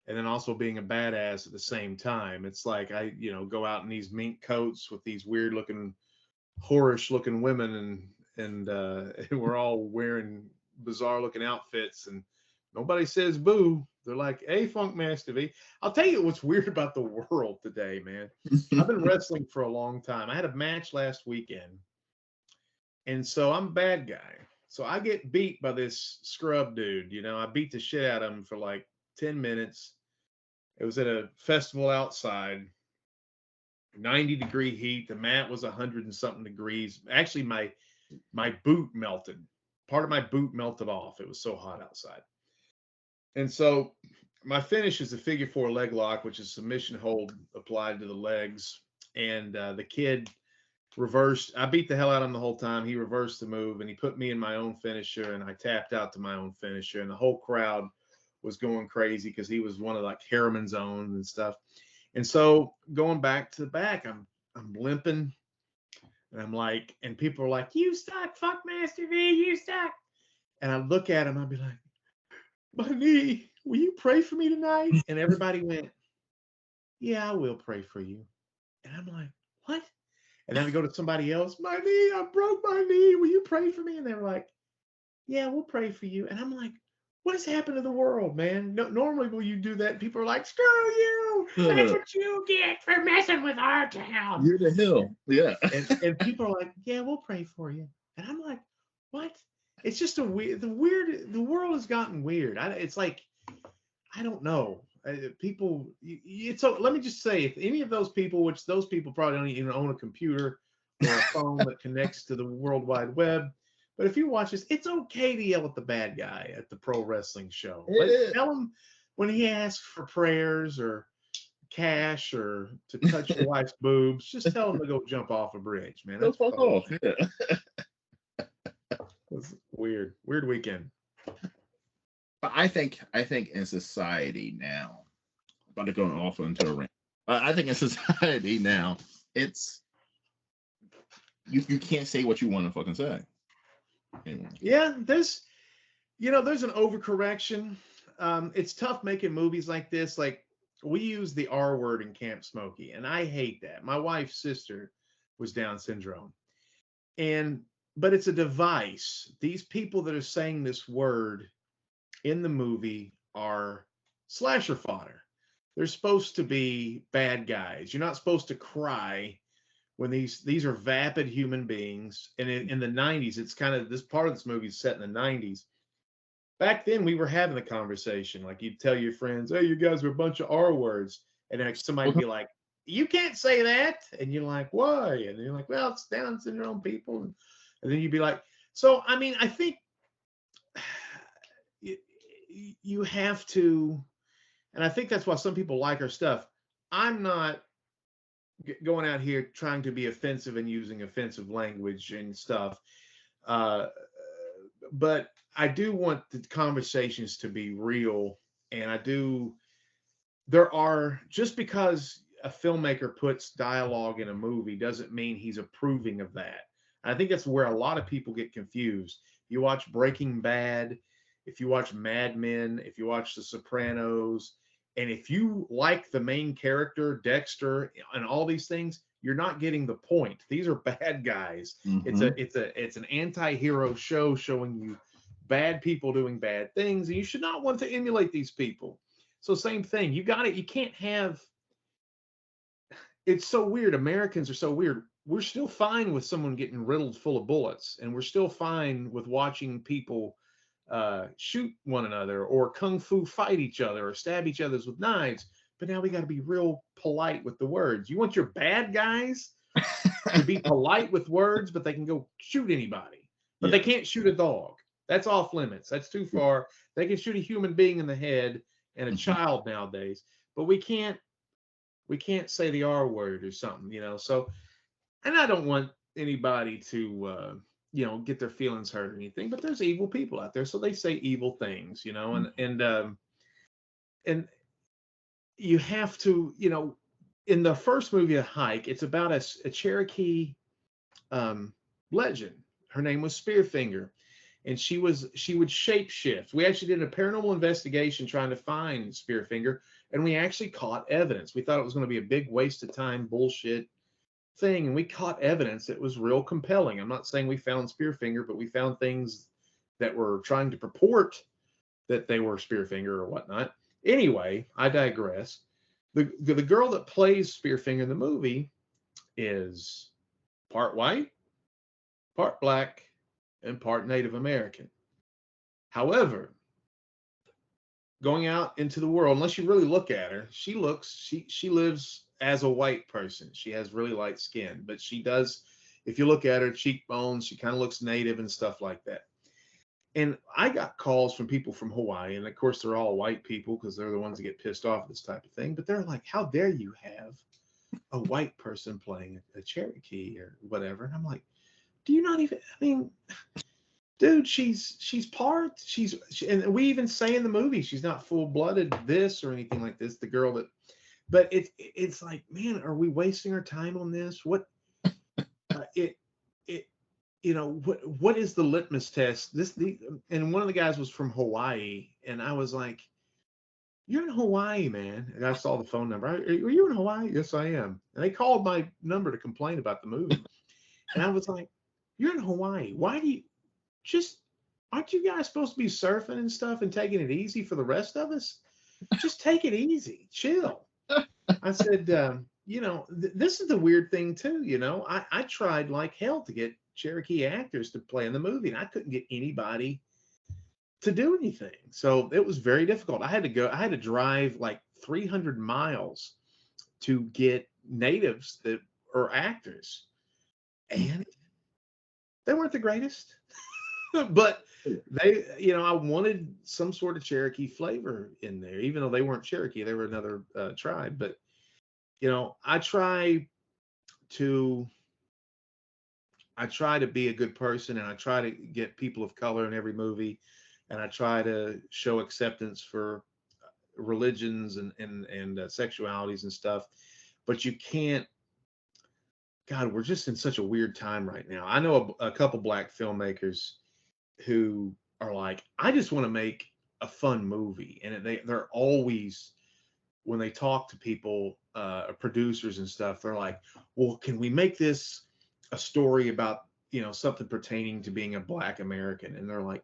S2: and then also being a badass at the same time. It's like I, go out in these mink coats with these weird looking, whorish looking women, and we're all wearing bizarre looking outfits, and nobody says boo. They're like, hey, Funk Master V. I'll tell you what's weird about the world today, man. I've been wrestling for a long time. I had a match last weekend, and so I'm a bad guy. So I get beat by this scrub dude. I beat the shit out of him for like 10 minutes. It was at a festival outside, 90-degree heat. The mat was 100 and something degrees. Actually, my boot melted. Part of my boot melted off. It was so hot outside. And so my finish is a figure 4 leg lock, which is submission hold applied to the legs. And the kid reversed. I beat the hell out of him the whole time. He reversed the move, and he put me in my own finisher, and I tapped out to my own finisher. And the whole crowd was going crazy because he was one of like Harriman's own and stuff. And so going back to the back, I'm limping, and I'm like, and people are like, you suck, Fuck Master V, you suck. And I look at him, I'd be like, my knee, will you pray for me tonight? And everybody went, yeah, I will pray for you. And I'm like, what? And then I go to somebody else, my knee, I broke my knee, will you pray for me? And they were like, yeah, we'll pray for you. And I'm like, what has happened to the world, man? No, normally will you do that? People are like, screw you. That's what you get for messing with our town.
S1: You're the hill. Yeah.
S2: And people are like, yeah, we'll pray for you. And I'm like, what? It's just the world has gotten weird. It's like, I don't know. People, so let me just say, if any of those people, which those people probably don't even own a computer or a phone that connects to the World Wide Web, but if you watch this, it's okay to yell at the bad guy at the pro wrestling show. But tell him when he asks for prayers or cash or to touch your wife's boobs, just tell them to go jump off a bridge, man.
S1: Go
S2: That's
S1: fuck
S2: probably
S1: off. Yeah.
S2: that's weird. Weird weekend.
S1: But I think in society now, about to go off into a rant. I think in society now, it's you can't say what you want to fucking say anymore.
S2: Yeah, there's an overcorrection. It's tough making movies like this. Like we use the R word in Camp Smokey, and I hate that. My wife's sister was Down syndrome, and but it's a device. These people that are saying this word in the movie are slasher fodder. They're supposed to be bad guys. You're not supposed to cry when these are vapid human beings. And in the 90s, it's kind of this part of this movie is set in the 90s. Back then, we were having a conversation. Like you'd tell your friends, "Hey, you guys are a bunch of R words," and then somebody'd be like, "You can't say that," and you're like, "Why?" And you're like, "Well, it's Down syndrome people," and then you'd be like, "So, I mean, I think you have to." And I think that's why some people like our stuff. I'm not going out here trying to be offensive and using offensive language and stuff. Uh, but I do want the conversations to be real. And there are, just because a filmmaker puts dialogue in a movie doesn't mean he's approving of that. And I think that's where a lot of people get confused. You watch Breaking Bad, if you watch Mad Men, if you watch The Sopranos, and if you like the main character, Dexter, and all these things, you're not getting the point. These are bad guys.
S1: Mm-hmm.
S2: It's an anti-hero show showing you bad people doing bad things, and you should not want to emulate these people. So same thing. You can't have. It's so weird. Americans are so weird. We're still fine with someone getting riddled full of bullets, and we're still fine with watching people shoot one another or kung fu fight each other or stab each other with knives. But now we got to be real polite with the words. You want your bad guys to be polite with words, but they can go shoot anybody, but they
S1: Yeah.
S2: can't shoot a dog. That's off limits. That's too far. They can shoot a human being in the head and a
S1: Mm-hmm.
S2: child nowadays, but we can't say the R word or something, So, and I don't want anybody to get their feelings hurt or anything, but there's evil people out there, so they say evil things, and you have to, in the first movie, A Hike, it's about a Cherokee um, legend. Her name was Spearfinger, and she would shapeshift. We actually did a paranormal investigation trying to find Spearfinger, and we actually caught evidence. We thought it was going to be a big waste of time bullshit thing, and we caught evidence that was real compelling. I'm not saying we found Spearfinger, but we found things that were trying to purport that they were Spearfinger or whatnot. Anyway, I digress. The girl that plays Spearfinger in the movie is part white, part black, and part Native American. However, going out into the world, unless you really look at her, she lives as a white person. She has really light skin, but she does, if you look at her cheekbones, she kind of looks native and stuff like that. And I got calls from people from Hawaii, and of course they're all white people because they're the ones that get pissed off at this type of thing. But they're like, "How dare you have a white person playing a Cherokee or whatever?" And I'm like, "Do you not even? I mean, dude, and we even say in the movie she's not full-blooded this or anything like this. The girl that, but it's like, man, are we wasting our time on this? What it what is the litmus test? And one of the guys was from Hawaii, and I was like, "You're in Hawaii, man." And I saw the phone number. Are you in Hawaii? Yes, I am. And they called my number to complain about the movie, and I was like, "You're in Hawaii. Why do you just? Aren't you guys supposed to be surfing and stuff and taking it easy for the rest of us? Just take it easy, chill." I said, this is the weird thing too. I tried like hell to get Cherokee actors to play in the movie, and I couldn't get anybody to do anything. So it was very difficult. I had to drive like 300 miles to get natives that are actors, and they weren't the greatest. But I wanted some sort of Cherokee flavor in there, even though they weren't Cherokee, they were another tribe. But you know, to I try to be a good person, and I try to get people of color in every movie, and I try to show acceptance for religions and sexualities and stuff. But you can't. God, we're just in such a weird time right now. I know a couple black filmmakers who are like, I just want to make a fun movie, and they're always, when they talk to people, producers and stuff, they're like, well, can we make this a story about, something pertaining to being a black American? And they're like,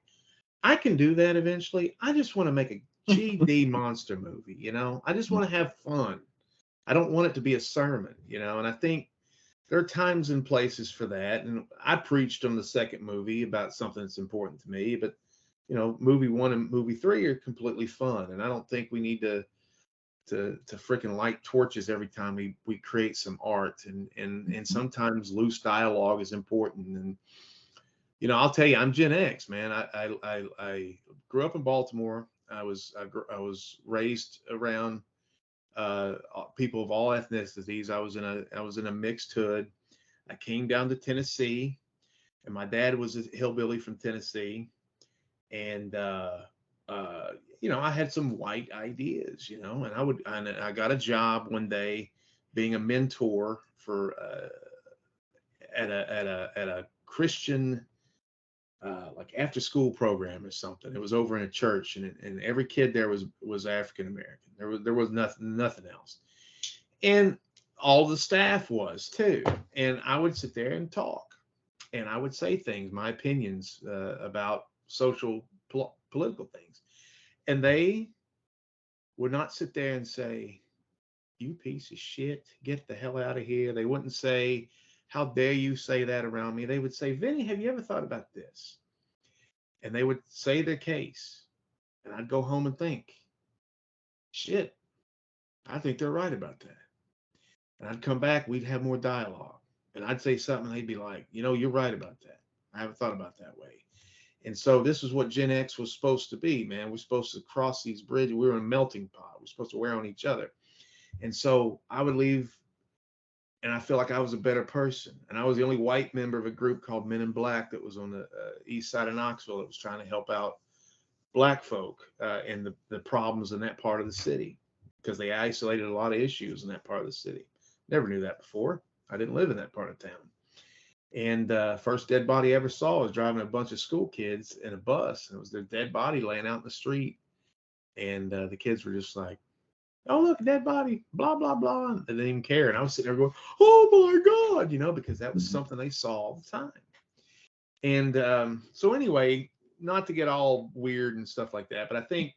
S2: I can do that eventually. I just want to make a GD monster movie. I just want to have fun. I don't want it to be a sermon. And I think there are times and places for that. And I preached on the second movie about something that's important to me, but movie one and movie three are completely fun. And I don't think we need to freaking light torches every time we create some art, and sometimes loose dialogue is important. And I'll tell you, I'm Gen X, man. I grew up in Baltimore. I was raised around people of all ethnicities. I was in a mixed hood. I came down to Tennessee, and my dad was a hillbilly from Tennessee, and uh, I had some white ideas, and I got a job one day being a mentor for at a Christian like after school program or something. It was over in a church, and every kid there was African American. There was nothing else, and all the staff was too. And I would sit there and talk, and I would say things, my opinions about social political things, and they would not sit there and say, "You piece of shit, get the hell out of here." They wouldn't say, "How dare you say that around me?" They would say, "Vinny, have you ever thought about this?" And they would say their case, and I'd go home and think, "Shit, I think they're right about that." And I'd come back, we'd have more dialogue, and I'd say something, and they'd be like, "You're right about that. I haven't thought about that way." And so this is what Gen X was supposed to be, man. We're supposed to cross these bridges. We were in a melting pot. We're supposed to wear on each other. And so I would leave, and I feel like I was a better person. And I was the only white member of a group called Men in Black that was on the east side of Knoxville that was trying to help out black folk and the problems in that part of the city, because they isolated a lot of issues in that part of the city. Never knew that before. I didn't live in that part of town. And first dead body I ever saw was driving a bunch of school kids in a bus, and it was their dead body laying out in the street. And the kids were just like, "Oh, look, a dead body, blah, blah, blah." And they didn't even care. And I was sitting there going, "Oh my God," because that was something they saw all the time. And so, anyway, not to get all weird and stuff like that, but I think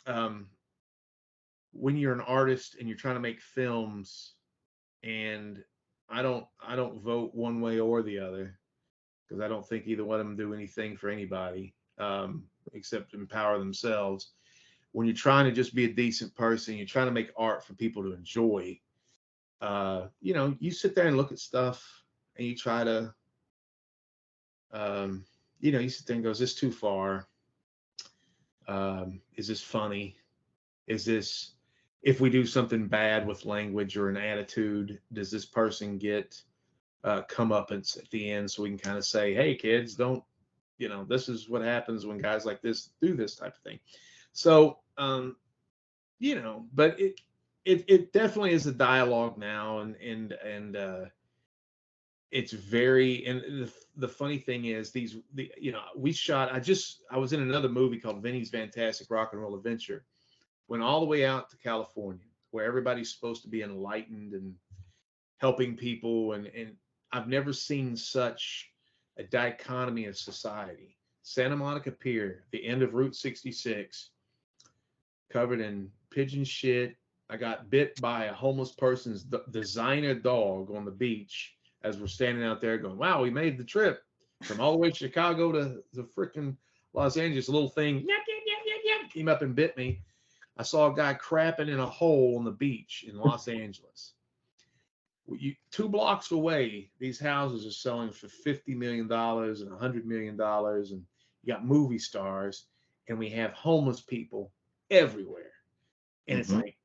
S2: um, when you're an artist and you're trying to make films, and I don't vote one way or the other, because I don't think either one of them do anything for anybody except empower themselves. When you're trying to just be a decent person, you're trying to make art for people to enjoy. You sit there and look at stuff, and you try to, um, you sit there and go, "Is this too far? Is this funny? Is this, if we do something bad with language or an attitude, does this person get comeuppance at the end, so we can kind of say, hey, kids, don't, this is what happens when guys like this do this type of thing." So, but it definitely is a dialogue now, and it's very, and the funny thing is we shot. I was in another movie called Vinny's Fantastic Rock and Roll Adventure. Went all the way out to California, where everybody's supposed to be enlightened and helping people, and I've never seen such a dichotomy of society. Santa Monica Pier, the end of Route 66, covered in pigeon shit. I got bit by a homeless person's designer dog on the beach as we're standing out there going, "Wow, we made the trip from all the way to Chicago to the freaking Los Angeles." A little thing yep, yep, yep, yep, yep, came up and bit me. I saw a guy crapping in a hole on the beach in Los Angeles. 2 blocks away, these houses are selling for $50 million and $100 million, and you got movie stars, and we have homeless people everywhere. And it's
S1: Mm-hmm.
S2: like,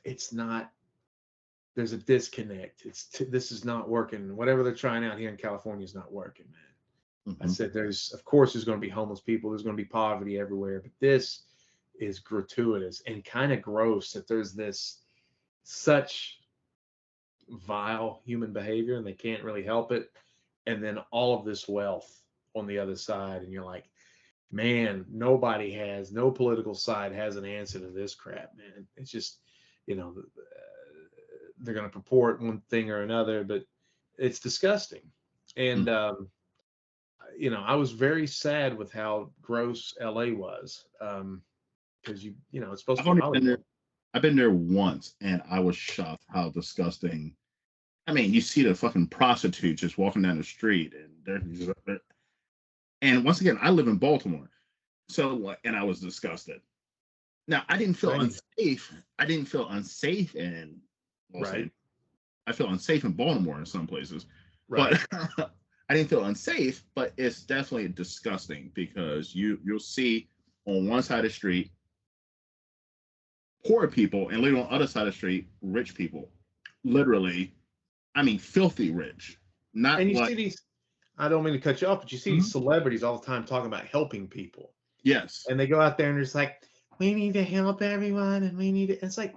S2: it's not there's a disconnect. This is not working. Whatever they're trying out here in California is not working, man. I said, of course, there's going to be homeless people. There's going to be poverty everywhere, but this is gratuitous and kind of gross that there's this such vile human behavior and they can't really help it. And then all of this wealth on the other side. And you're like, man, no political side has an answer to this crap, man. It's just, they're going to purport one thing or another, but it's disgusting. And, I was very sad with how gross LA was. Because it's supposed to be Hollywood.
S1: I've been there once, and I was shocked how disgusting. I mean, you see the fucking prostitutes just walking down the street, and once again, I live in Baltimore, and I was disgusted. Now, I didn't feel unsafe. I didn't feel unsafe in
S2: right.
S1: I feel unsafe in Baltimore in some places,
S2: right.
S1: But I didn't feel unsafe. But it's definitely disgusting because you'll see on one side of the street poor people, and later on the other side of the street, rich people. Literally, I mean, filthy rich. Not
S2: and you see these. I don't mean to cut you off, but you see these celebrities all the time talking about helping people.
S1: Yes.
S2: And they go out there and it's like, we need to help everyone, and we need to. It's like,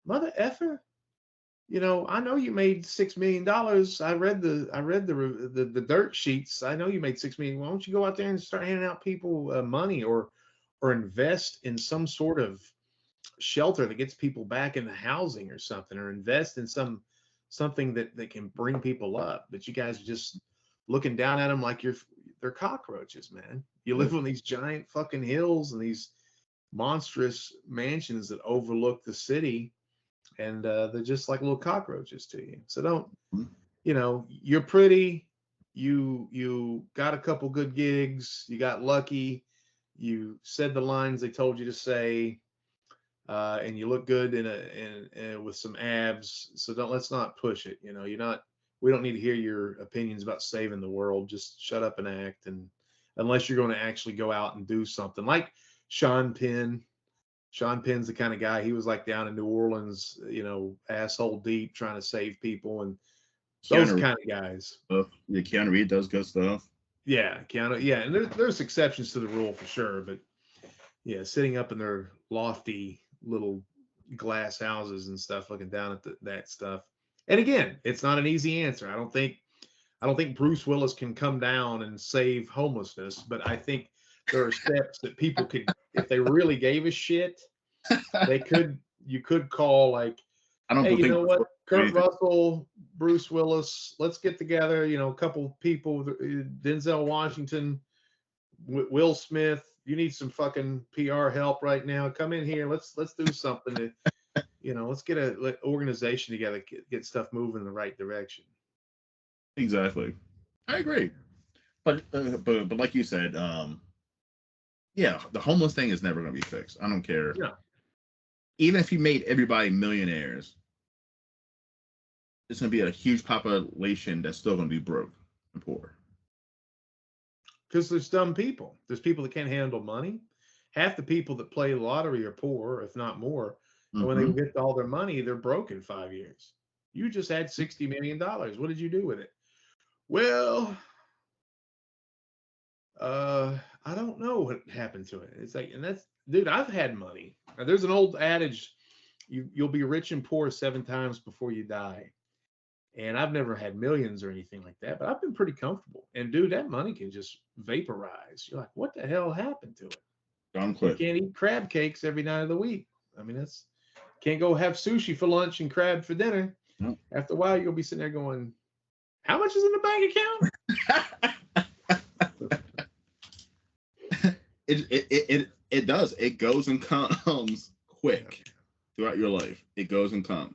S2: mother effer. I know you made $6 million. I read the dirt sheets. I know you made $6 million. Why don't you go out there and start handing out people money or invest in some sort of shelter that gets people back into housing or something, or invest in something that can bring people up. But you guys are just looking down at them like they're cockroaches, man. You live on these giant fucking hills and these monstrous mansions that overlook the city, and they're just like little cockroaches to you. So don't, you're pretty, you got a couple good gigs, you got lucky, you said the lines they told you to say, and you look good in with some abs. So let's not push it. We don't need to hear your opinions about saving the world. Just shut up and act. And unless you're going to actually go out and do something like Sean Penn. Sean Penn's the kind of guy, he was like down in New Orleans, asshole deep trying to save people. And those kind of guys.
S1: Yeah, Keanu Reeves does good stuff.
S2: Yeah, Keanu. Yeah, and there's exceptions to the rule for sure. But yeah, sitting up in their lofty little glass houses and stuff, looking down at that stuff. And again, it's not an easy answer. I don't think Bruce Willis can come down and save homelessness, but I think there are steps that people could, if they really gave a shit, you could call, like, hey, you know what, Kurt Russell, Bruce Willis, let's get together, a couple people, Denzel Washington, Will Smith, you need some fucking PR help right now. Come in here. Let's do something. Let's get an organization together, get stuff moving in the right direction.
S1: Exactly. I agree. But like you said, yeah, the homeless thing is never going to be fixed. I don't care.
S2: Yeah.
S1: Even if you made everybody millionaires, there's going to be a huge population that's still going to be broke and poor.
S2: Because there's dumb people. There's people that can't handle money. Half the people that play the lottery are poor, if not more. And when they get all their money, they're broke in 5 years. You just had $60 million. What did you do with it? Well, I don't know what happened to it. It's like, and that's, dude, I've had money. Now, there's an old adage, you'll be rich and poor 7 times before you die. And I've never had millions or anything like that, but I've been pretty comfortable. And dude, that money can just vaporize. You're like, what the hell happened to it? You can't eat crab cakes every night of the week. I mean, can't go have sushi for lunch and crab for dinner.
S1: No.
S2: After a while, you'll be sitting there going, how much is in the bank
S1: account? It does. It goes and comes quick throughout your life. It goes and comes.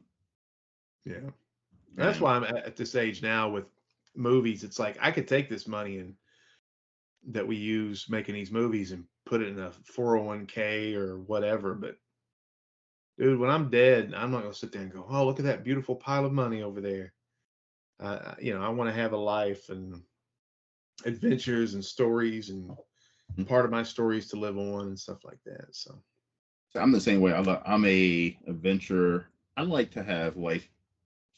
S2: Yeah. That's why I'm at this age now with movies. It's like I could take this money that we use making these movies and put it in a 401k or whatever. But dude, when I'm dead, I'm not going to sit there and go, oh, look at that beautiful pile of money over there. I want to have a life and adventures and stories, and part of my stories to live on and stuff like that. So
S1: I'm the same way. I'm a adventurer. I like to have life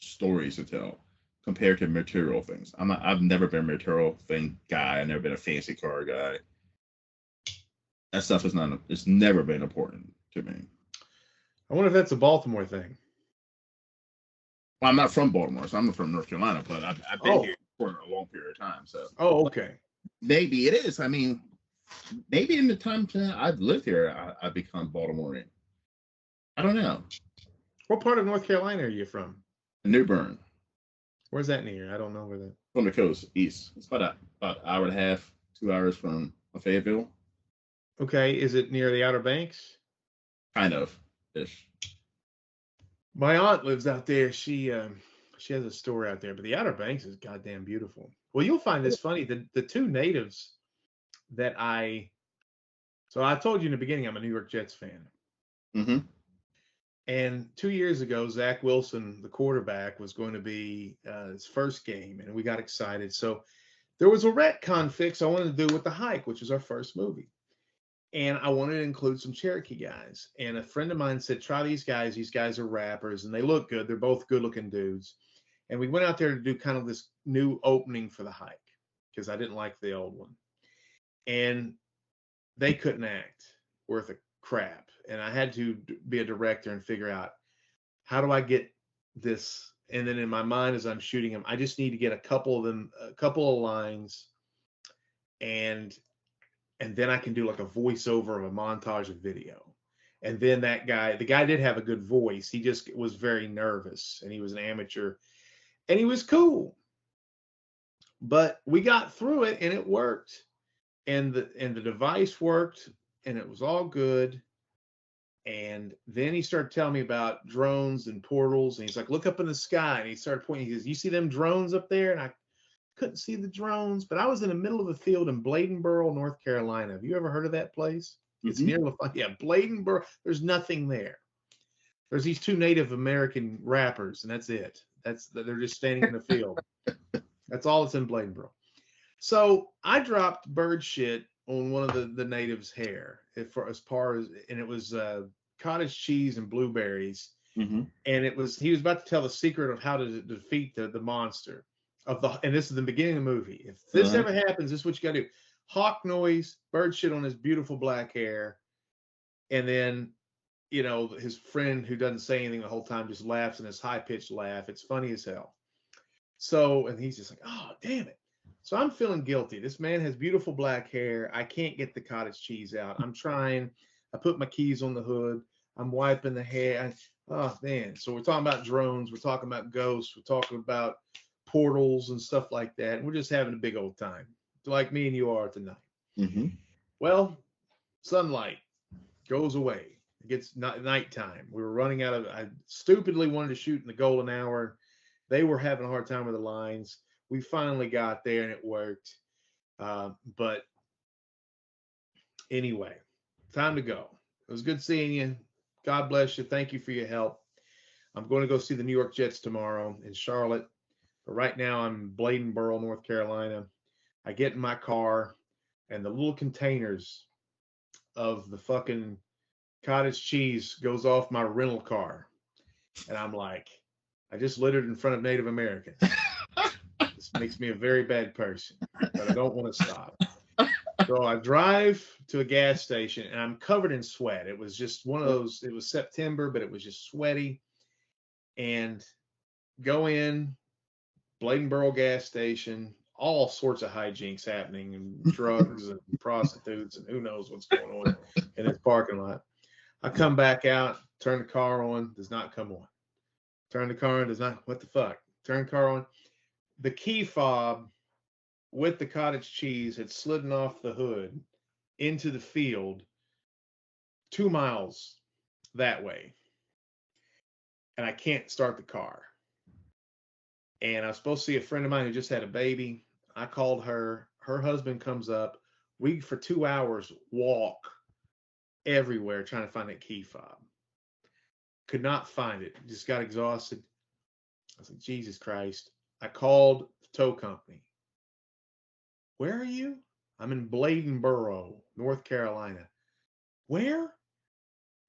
S1: stories to tell compared to material things. I've never been a material thing guy. I've never been a fancy car guy. That stuff is not. It's never been important to me.
S2: I wonder if that's a Baltimore thing.
S1: Well, I'm not from Baltimore, so I'm from North Carolina, but I've been
S2: Oh,
S1: here for a long period of time. So
S2: oh, okay.
S1: maybe it is. I mean, maybe in the time I've lived here, I've become Baltimorean. I don't know.
S2: What part of North Carolina are you from?
S1: New Bern,
S2: Where's that near? I don't know where that.
S1: from the coast, east. It's about an hour and a half, 2 hours from Fayetteville,
S2: Okay, is it near the Outer Banks?
S1: kind of ish.
S2: My aunt lives out there. She has a store out there, but the Outer Banks is goddamn beautiful. Well, you'll find this funny. The two natives that so I told you in the beginning I'm a New York Jets fan.
S1: Mm-hmm.
S2: And 2 years ago, Zach Wilson, the quarterback, was going to be his first game, and we got excited. So there was a retcon fix I wanted to do with the hike, which was our first movie. And I wanted to include some Cherokee guys. And a friend of mine said, try these guys. These guys are rappers, and they look good. They're both good-looking dudes. And we went out there to do kind of this new opening for the hike because I didn't like the old one. And they couldn't act worth a crap. And I had to be a director and figure out how do I get this. And then in my mind, as I'm shooting them, I just need to get a couple of them, a couple of lines, and then I can do like a voiceover of a montage of video. And then the guy did have a good voice. He just was very nervous, and he was an amateur, and he was cool. But we got through it, and it worked, and the device worked, and it was all good. And then he started telling me about drones and portals, and he's like, "Look up in the sky," and he started pointing. He says, "You see them drones up there?" And I couldn't see the drones, but I was in the middle of the field in Bladenboro, North Carolina. Have you ever heard of that place? It's
S1: Mm-hmm.
S2: near yeah, Bladenboro. There's nothing there. There's these two Native American rappers, and that's it. They're just standing in the field. That's all that's in Bladenboro. So I dropped bird shit on one of the natives' hair, and it was cottage cheese and blueberries,
S1: Mm-hmm.
S2: and he was about to tell the secret of how to defeat the monster and this is the beginning of the movie. If this
S1: Uh-huh.
S2: ever happens, this is what you got to do: hawk noise, bird shit on his beautiful black hair, and then his friend who doesn't say anything the whole time just laughs in his high pitched laugh. It's funny as hell. So, and he's just like, oh, damn it. So I'm feeling guilty. This man has beautiful black hair. I can't get the cottage cheese out. I'm trying. I put my keys on the hood. I'm wiping the hair. Oh, man. So we're talking about drones. We're talking about ghosts. We're talking about portals and stuff like that. And we're just having a big old time, like me and you are tonight.
S1: Mm-hmm.
S2: Well, sunlight goes away. It gets nighttime. We were running out of. I stupidly wanted to shoot in the golden hour. They were having a hard time with the lines. We finally got there and it worked. But anyway, time to go. It was good seeing you. God bless you. Thank you for your help. I'm going to go see the New York Jets tomorrow in Charlotte. But right now I'm in Bladenboro, North Carolina. I get in my car and the little containers of the fucking cottage cheese goes off my rental car. And I'm like, I just littered in front of Native Americans. This makes me a very bad person, but I don't want to stop. So I drive to a gas station and I'm covered in sweat. It was just one of those, it was September, but it was just sweaty. And go in, Bladenboro gas station, all sorts of hijinks happening, and drugs and prostitutes and who knows what's going on in this parking lot. I come back out, turn the car on, does not come on. Turn the car on, does not, what the fuck? Turn the car on. The key fob with the cottage cheese had slidden off the hood into the field 2 miles that way. And I can't start the car. And I was supposed to see a friend of mine who just had a baby. I called her. Her husband comes up. We, for 2 hours, walk everywhere trying to find that key fob. Could not find it. Just got exhausted. I was like, Jesus Christ. I called the tow company. Where are you? I'm in Bladenboro, North Carolina. Where?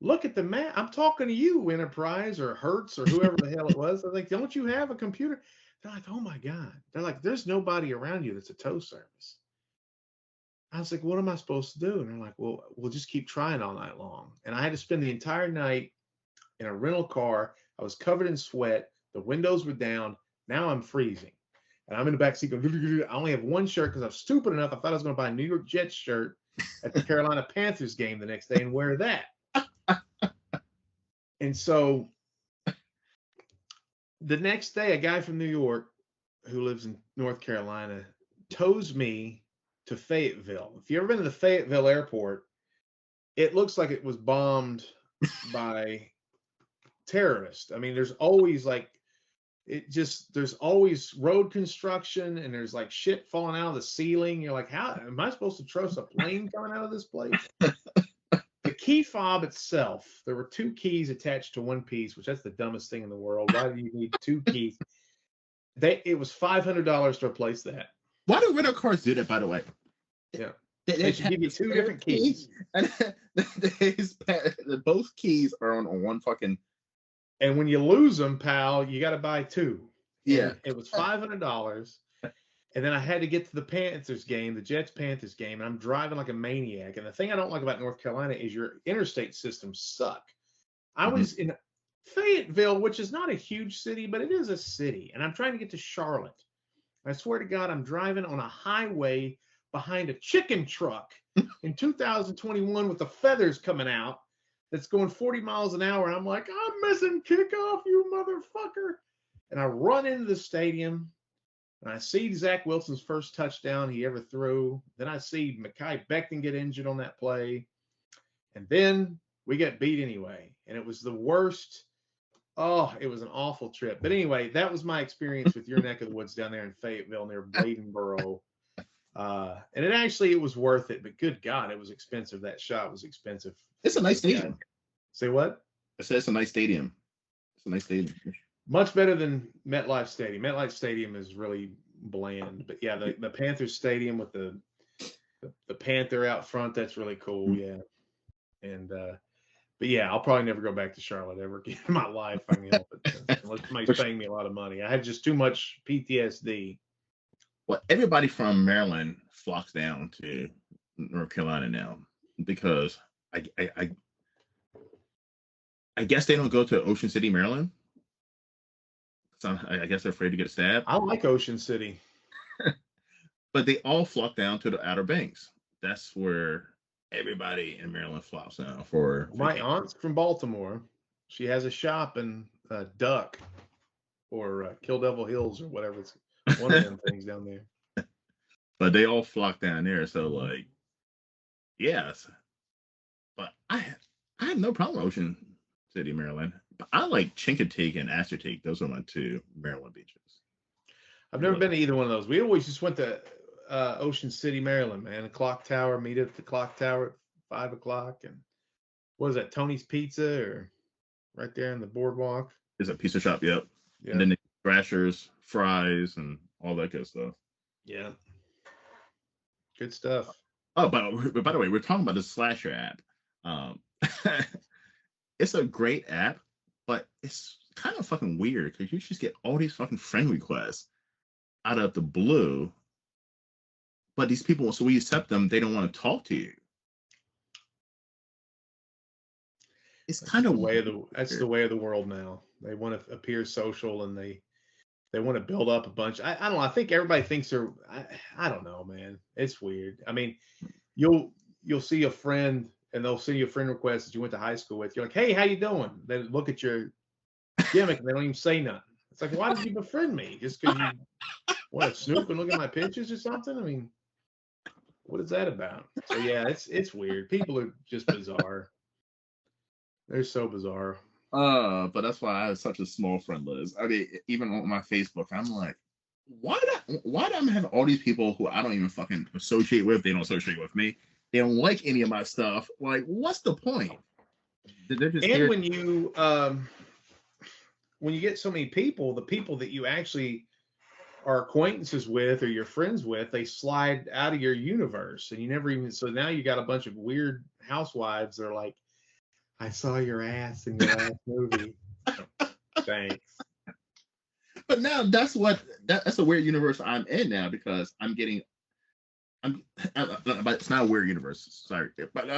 S2: look at the map. I'm talking to you, Enterprise or Hertz or whoever the hell it was. I'm like, don't you have a computer? They're like, oh my God. They're like, there's nobody around you that's a tow service. I was like, what am I supposed to do? And they're like, well, we'll just keep trying all night long. And I had to spend the entire night in a rental car. I was covered in sweat. The windows were down. Now I'm freezing. And I'm in the back seat going, I only have one shirt because I'm stupid enough. I thought I was going to buy a New York Jets shirt at the Carolina Panthers game the next day and wear that. And so the next day, a guy from New York who lives in North Carolina tows me to Fayetteville. If you've ever been to the Fayetteville airport, it looks like it was bombed by terrorists. I mean, there's always there's always road construction and there's like shit falling out of the ceiling. You're like, how am I supposed to trust a plane coming out of this place? The key fob itself, there were two keys attached to one piece, which that's the dumbest thing in the world. Why do you need two keys? It was $500 to replace that.
S1: Why do rental cars do that, by the way?
S2: Yeah. They should give you two different keys.
S1: And both keys are on one fucking.
S2: And when you lose them, pal, you got to buy two.
S1: Yeah.
S2: And it was $500. And then I had to get to the Panthers game, the Jets-Panthers game, and I'm driving like a maniac. And the thing I don't like about North Carolina is your interstate systems suck. I was in Fayetteville, which is not a huge city, but it is a city. And I'm trying to get to Charlotte. I swear to God, I'm driving on a highway behind a chicken truck in 2021 with the feathers coming out that's going 40 miles an hour. And I'm like, I'm missing kickoff, you motherfucker. And I run into the stadium. And I see Zach Wilson's first touchdown he ever threw. Then I see Mekhi Becton get injured on that play. And then we got beat anyway. And it was the worst. Oh, it was an awful trip. But anyway, that was my experience with your neck of the woods down there in Fayetteville near Bladenboro. And it was worth it. But good God, it was expensive. That shot was expensive.
S1: It's a nice stadium.
S2: Say what?
S1: I said it's a nice stadium. It's a nice stadium.
S2: Much better than MetLife Stadium. MetLife Stadium is really bland, but yeah, the Panthers Stadium with the Panther out front, that's really cool. Yeah, and but yeah, I'll probably never go back to Charlotte ever again in my life. I can help it unless somebody's paying me a lot of money. I had just too much PTSD.
S1: Well, everybody from Maryland flocks down to North Carolina now because I guess they don't go to Ocean City, Maryland. So I guess they're afraid to get stabbed.
S2: I like Ocean City.
S1: But they all flock down to the Outer Banks. That's where everybody in Maryland flocks now for.
S2: My aunt's from Baltimore. She has a shop in Duck or Kill Devil Hills or whatever. It's one of them things down there.
S1: But they all flock down there. So like, yes. But I have no problem with Ocean City, Maryland. I like Chincoteague and Assateague. Those are my two Maryland beaches.
S2: I've never been to either one of those. We always just went to Ocean City, Maryland, man. The clock tower, meet at the clock tower at 5 o'clock. And what is that, Tony's Pizza or right there in the boardwalk?
S1: It's a pizza shop, yep. Yeah. And then the Thrashers, fries, and all that good stuff.
S2: Yeah. Good stuff.
S1: Oh, but by the way, we're talking about the Slasher app. It's a great app. But it's kind of fucking weird because you just get all these fucking friend requests out of the blue. But these people, so we accept them, they don't want to talk to you. It's kind of
S2: that's the way of the world now. They want to appear social and they want to build up a bunch. I don't know. I think everybody thinks they're. I don't know, man. It's weird. I mean, you'll see a friend. And they'll send you a friend request that you went to high school with. You're like, hey, how you doing? They look at your gimmick and they don't even say nothing. It's like, why did you befriend me? Just because you want to snoop and look at my pictures or something? I mean, what is that about? So yeah, it's weird. People are just bizarre. They're so bizarre.
S1: But that's why I have such a small friend list. I mean, even on my Facebook, I'm like, why do I have all these people who I don't even fucking associate with? They don't associate with me. They don't like any of my stuff. Like, what's the point? They're just
S2: and when you get so many people, the people that you actually are acquaintances with or you're friends with, they slide out of your universe, and you never even. So now you got a bunch of weird housewives that are like, I saw your ass in your last movie. Thanks.
S1: But now that's a weird universe I'm in now because I'm but it's not a weird universe. Sorry, but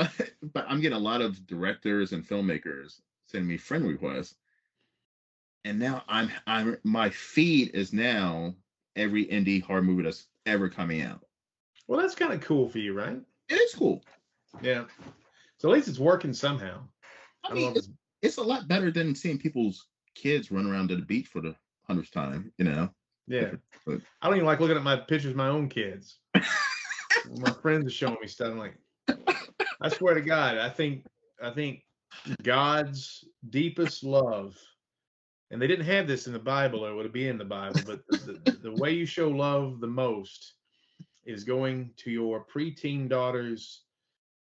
S1: I'm getting a lot of directors and filmmakers sending me friend requests, and now I'm my feed is now every indie horror movie that's ever coming out.
S2: Well, that's kind of cool for you, right?
S1: It is cool.
S2: Yeah. So at least it's working somehow.
S1: I
S2: I don't know
S1: mean,
S2: if it's
S1: it's a lot better than seeing people's kids run around to the beach for the 100th time.
S2: yeah.
S1: But
S2: I don't even like looking at my pictures of my own kids. My friends are showing me stuff. I'm like, I swear to God, I think God's deepest love, and they didn't have this in the Bible, or it would be in the Bible, but the way you show love the most is going to your preteen daughter's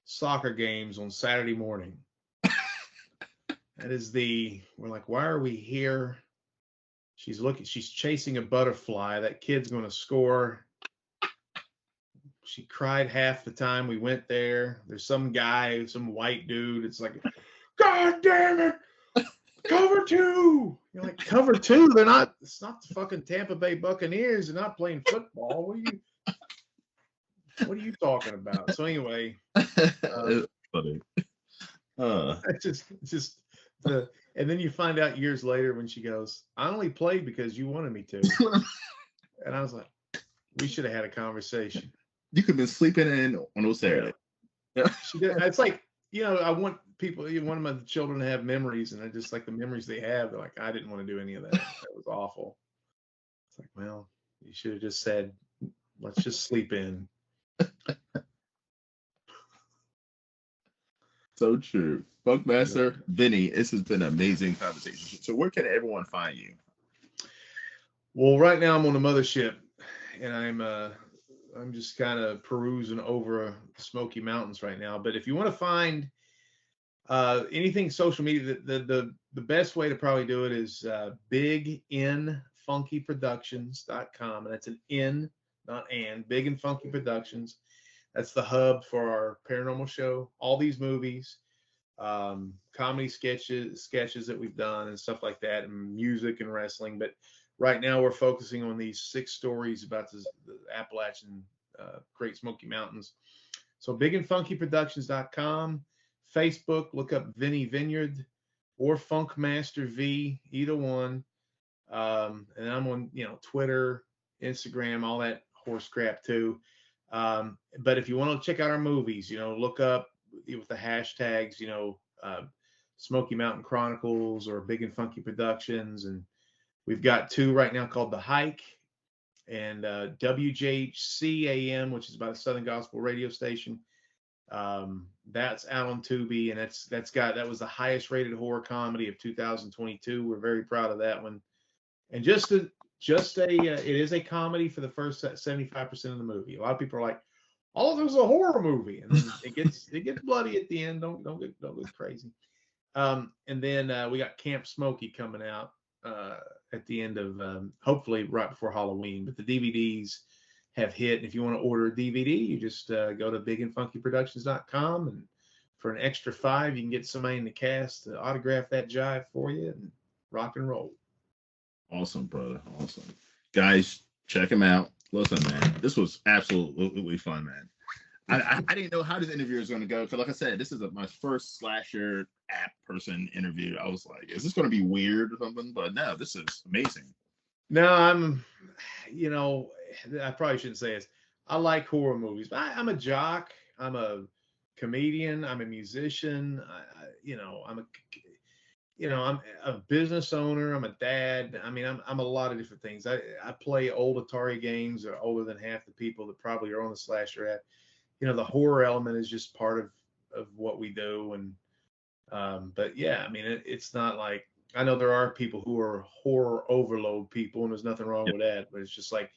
S2: soccer games on Saturday morning. We're like, why are we here? She's chasing a butterfly. That kid's going to score. She cried half the time we went there. There's some guy, some white dude. It's like, God damn it. Cover two. You're like, cover two? It's not the fucking Tampa Bay Buccaneers. They're not playing football. What are you talking about? So anyway,
S1: it's funny.
S2: it's just and then you find out years later when she goes, I only played because you wanted me to. And I was like, we should have had a conversation.
S1: You could have been sleeping in on those Saturdays.
S2: Yeah. It's like, I want one of my children to have memories, and I just like the memories they have. They're like, I didn't want to do any of that. That was awful. It's like, well, you should have just said, let's just sleep in.
S1: So true. Funkmaster, Vinny, this has been an amazing conversation. So where can everyone find you?
S2: Well, right now I'm on the mothership, and I'm just kind of perusing over the Smoky Mountains right now. But if you want to find anything social media, the best way to probably do it is biginfunkyproductions.com, and that's an N, not and. Big and Funky Productions. That's the hub for our paranormal show. All these movies, comedy sketches that we've done and stuff like that, and music and wrestling. But right now we're focusing on these 6 stories about the Appalachian Great Smoky Mountains. So biginfunkyproductions.com. Facebook, look up Vinny Vineyard or Funkmaster V, either one. And I'm on, Twitter, Instagram, all that horse crap too. But if you want to check out our movies, look up with the hashtags, Smoky Mountain Chronicles or Big and Funky Productions. And we've got 2 right now called The Hike and WJCAM, which is by the Southern Gospel radio station. That's out on Tubi, and that was the highest rated horror comedy of 2022. We're very proud of that one. And it is a comedy for the first 75% of the movie. A lot of people are like, "Oh, there's a horror movie," and then it gets bloody at the end. Don't get crazy. And then we got Camp Smokey coming out at the end of hopefully right before Halloween. But the DVDs have hit. And if you want to order a DVD, you just go to biginfunkyproductions.com, and for an extra $5, you can get somebody in the cast to autograph that jive for you and rock and roll.
S1: Awesome, brother. Awesome. Guys, check him out. Listen, man, this was absolutely fun, man. I didn't know how this interview was going to go because, like I said, this is my first slasher app person interview. I was like, is this going to be weird or something? But no, this is amazing.
S2: No, I probably shouldn't say this. I like horror movies. I'm a jock. I'm a comedian. I'm a musician. I'm a business owner. I'm a dad. I mean, I'm a lot of different things. I play old Atari games that are older than half the people that probably are on the slasher app. The horror element is just part of what we do. And but yeah, I mean, it's not like, I know there are people who are horror overload people, and there's nothing wrong with that. But it's just like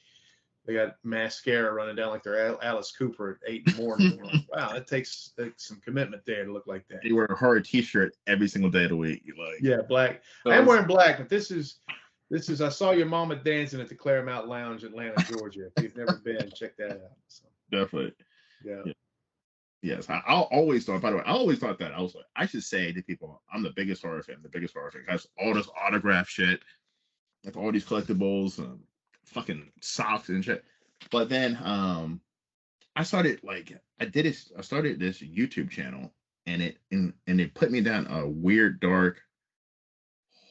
S2: they got mascara running down like they're Alice Cooper at 8 in the morning. Like, wow, that takes some commitment there to look like that.
S1: You wear a horror T-shirt every single day of the week.
S2: Yeah, black. So I am wearing black, but this is. I saw your mama dancing at the Claremont Lounge, Atlanta, Georgia. If you've never been, check that out. So.
S1: Definitely.
S2: Yeah.
S1: Yes, I always thought. By the way, I always thought that I was like, I should say to people, I'm the biggest horror fan. The biggest horror fan. Has all this autograph shit, like all these collectibles, fucking socks and shit. But then, I started like I did it. I started this YouTube channel, and it put me down a weird dark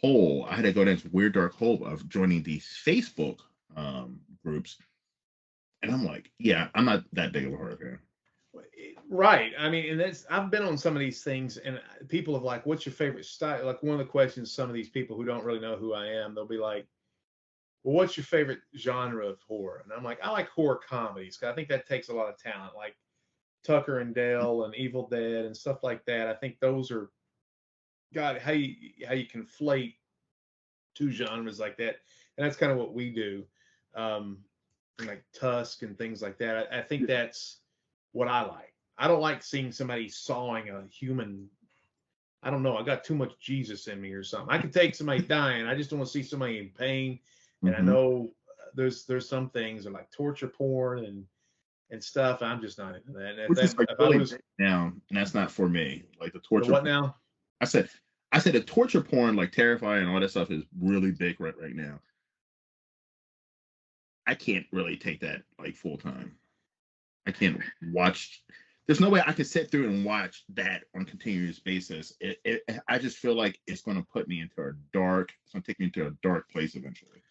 S1: hole. I had to go down this weird dark hole of joining these Facebook groups, and I'm like, yeah, I'm not that big of a horror fan.
S2: Right. I mean, and that's I've been on some of these things, and people have like, "What's your favorite style?" Like one of the questions, some of these people who don't really know who I am, they'll be like, "Well, what's your favorite genre of horror?" And I'm like, "I like horror comedies because I think that takes a lot of talent, like Tucker and Dale and Evil Dead and stuff like that. I think those are God how you conflate two genres like that, and that's kind of what we do, um, like Tusk and things like that. I think that's what I like. I don't like seeing somebody sawing a human. I don't know. I got too much Jesus in me or something. I can take somebody dying. I just don't want to see somebody in pain. And I
S1: Mm-hmm.
S2: know there's some things that like torture porn and stuff. I'm just not into that. And
S1: Which is like
S2: if I
S1: really
S2: was
S1: big now, and that's not for me. Like the
S2: the
S1: torture
S2: what
S1: porn.
S2: now?
S1: I said, I said the torture porn, like terrifying and all that stuff, is really big right now. I can't really take that like full time. I can't watch. There's no way I could sit through and watch that on a continuous basis. I just feel like it's going to put me into a dark. It's going to take me into a dark place eventually.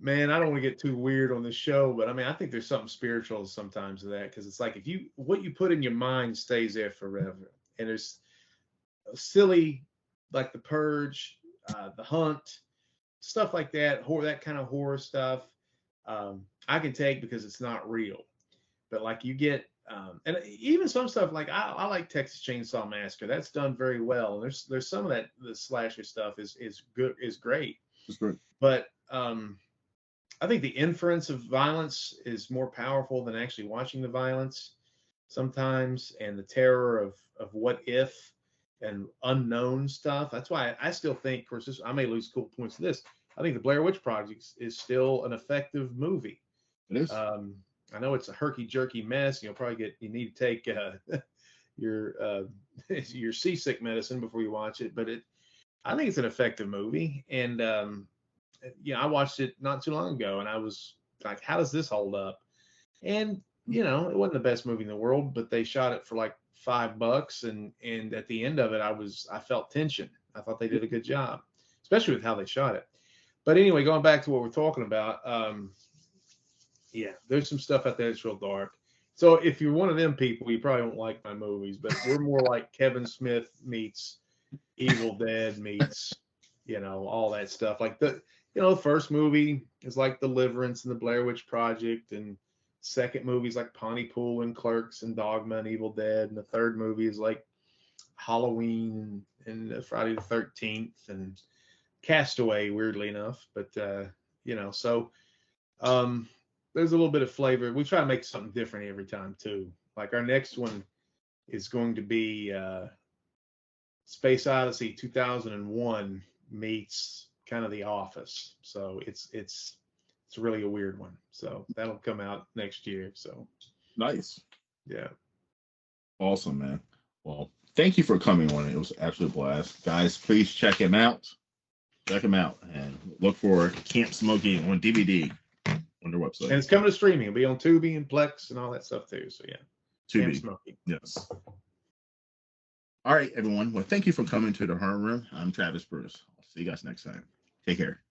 S2: Man, I don't want to get too weird on this show, but I mean, I think there's something spiritual sometimes to that because it's like if you what you put in your mind stays there forever. And there's silly like The Purge, The Hunt, stuff like that, horror, that kind of horror stuff. I can take because it's not real. But like you get, and even some stuff like I like Texas Chainsaw Massacre. That's done very well. And there's some of that the slasher stuff is good is great.
S1: It's great.
S2: But I think the inference of violence is more powerful than actually watching the violence sometimes, and the terror of what if and unknown stuff. That's why I still think, of course, I may lose cool points to this. I think the Blair Witch Project is still an effective movie.
S1: It is.
S2: I know it's a herky jerky mess. You'll probably you need to take your your seasick medicine before you watch it, but I think it's an effective movie. And I watched it not too long ago, and I was like, how does this hold up? And it wasn't the best movie in the world, but they shot it for like $5, and at the end of it, I felt tension. I thought they did a good job, especially with how they shot it. But anyway, going back to what we're talking about, yeah, there's some stuff out there that's real dark. So if you're one of them people, you probably don't like my movies, but we're more like Kevin Smith meets Evil Dead meets, all that stuff. Like the first movie is like Deliverance and the Blair Witch Project, and second movie is like Pontypool and Clerks and Dogma and Evil Dead, and the third movie is like Halloween and Friday the 13th and Castaway, weirdly enough. But so there's a little bit of flavor. We try to make something different every time too. Like our next one is going to be Space Odyssey 2001 meets kind of The Office. So it's really a weird one. So that'll come out next year. So
S1: Nice.
S2: yeah.
S1: Awesome, man. Well, thank you for coming on. It was an absolute blast. Guys, please check him out. Check him out and look for Camp Smokey on DVD on their website.
S2: And it's coming to streaming. It'll be on Tubi and Plex and all that stuff too. So yeah. Camp
S1: Tubi.
S2: Smokey.
S1: Yes. All right, everyone. Well, thank you for coming to the Horror Room. I'm Travis Bruce. I'll see you guys next time. Take care.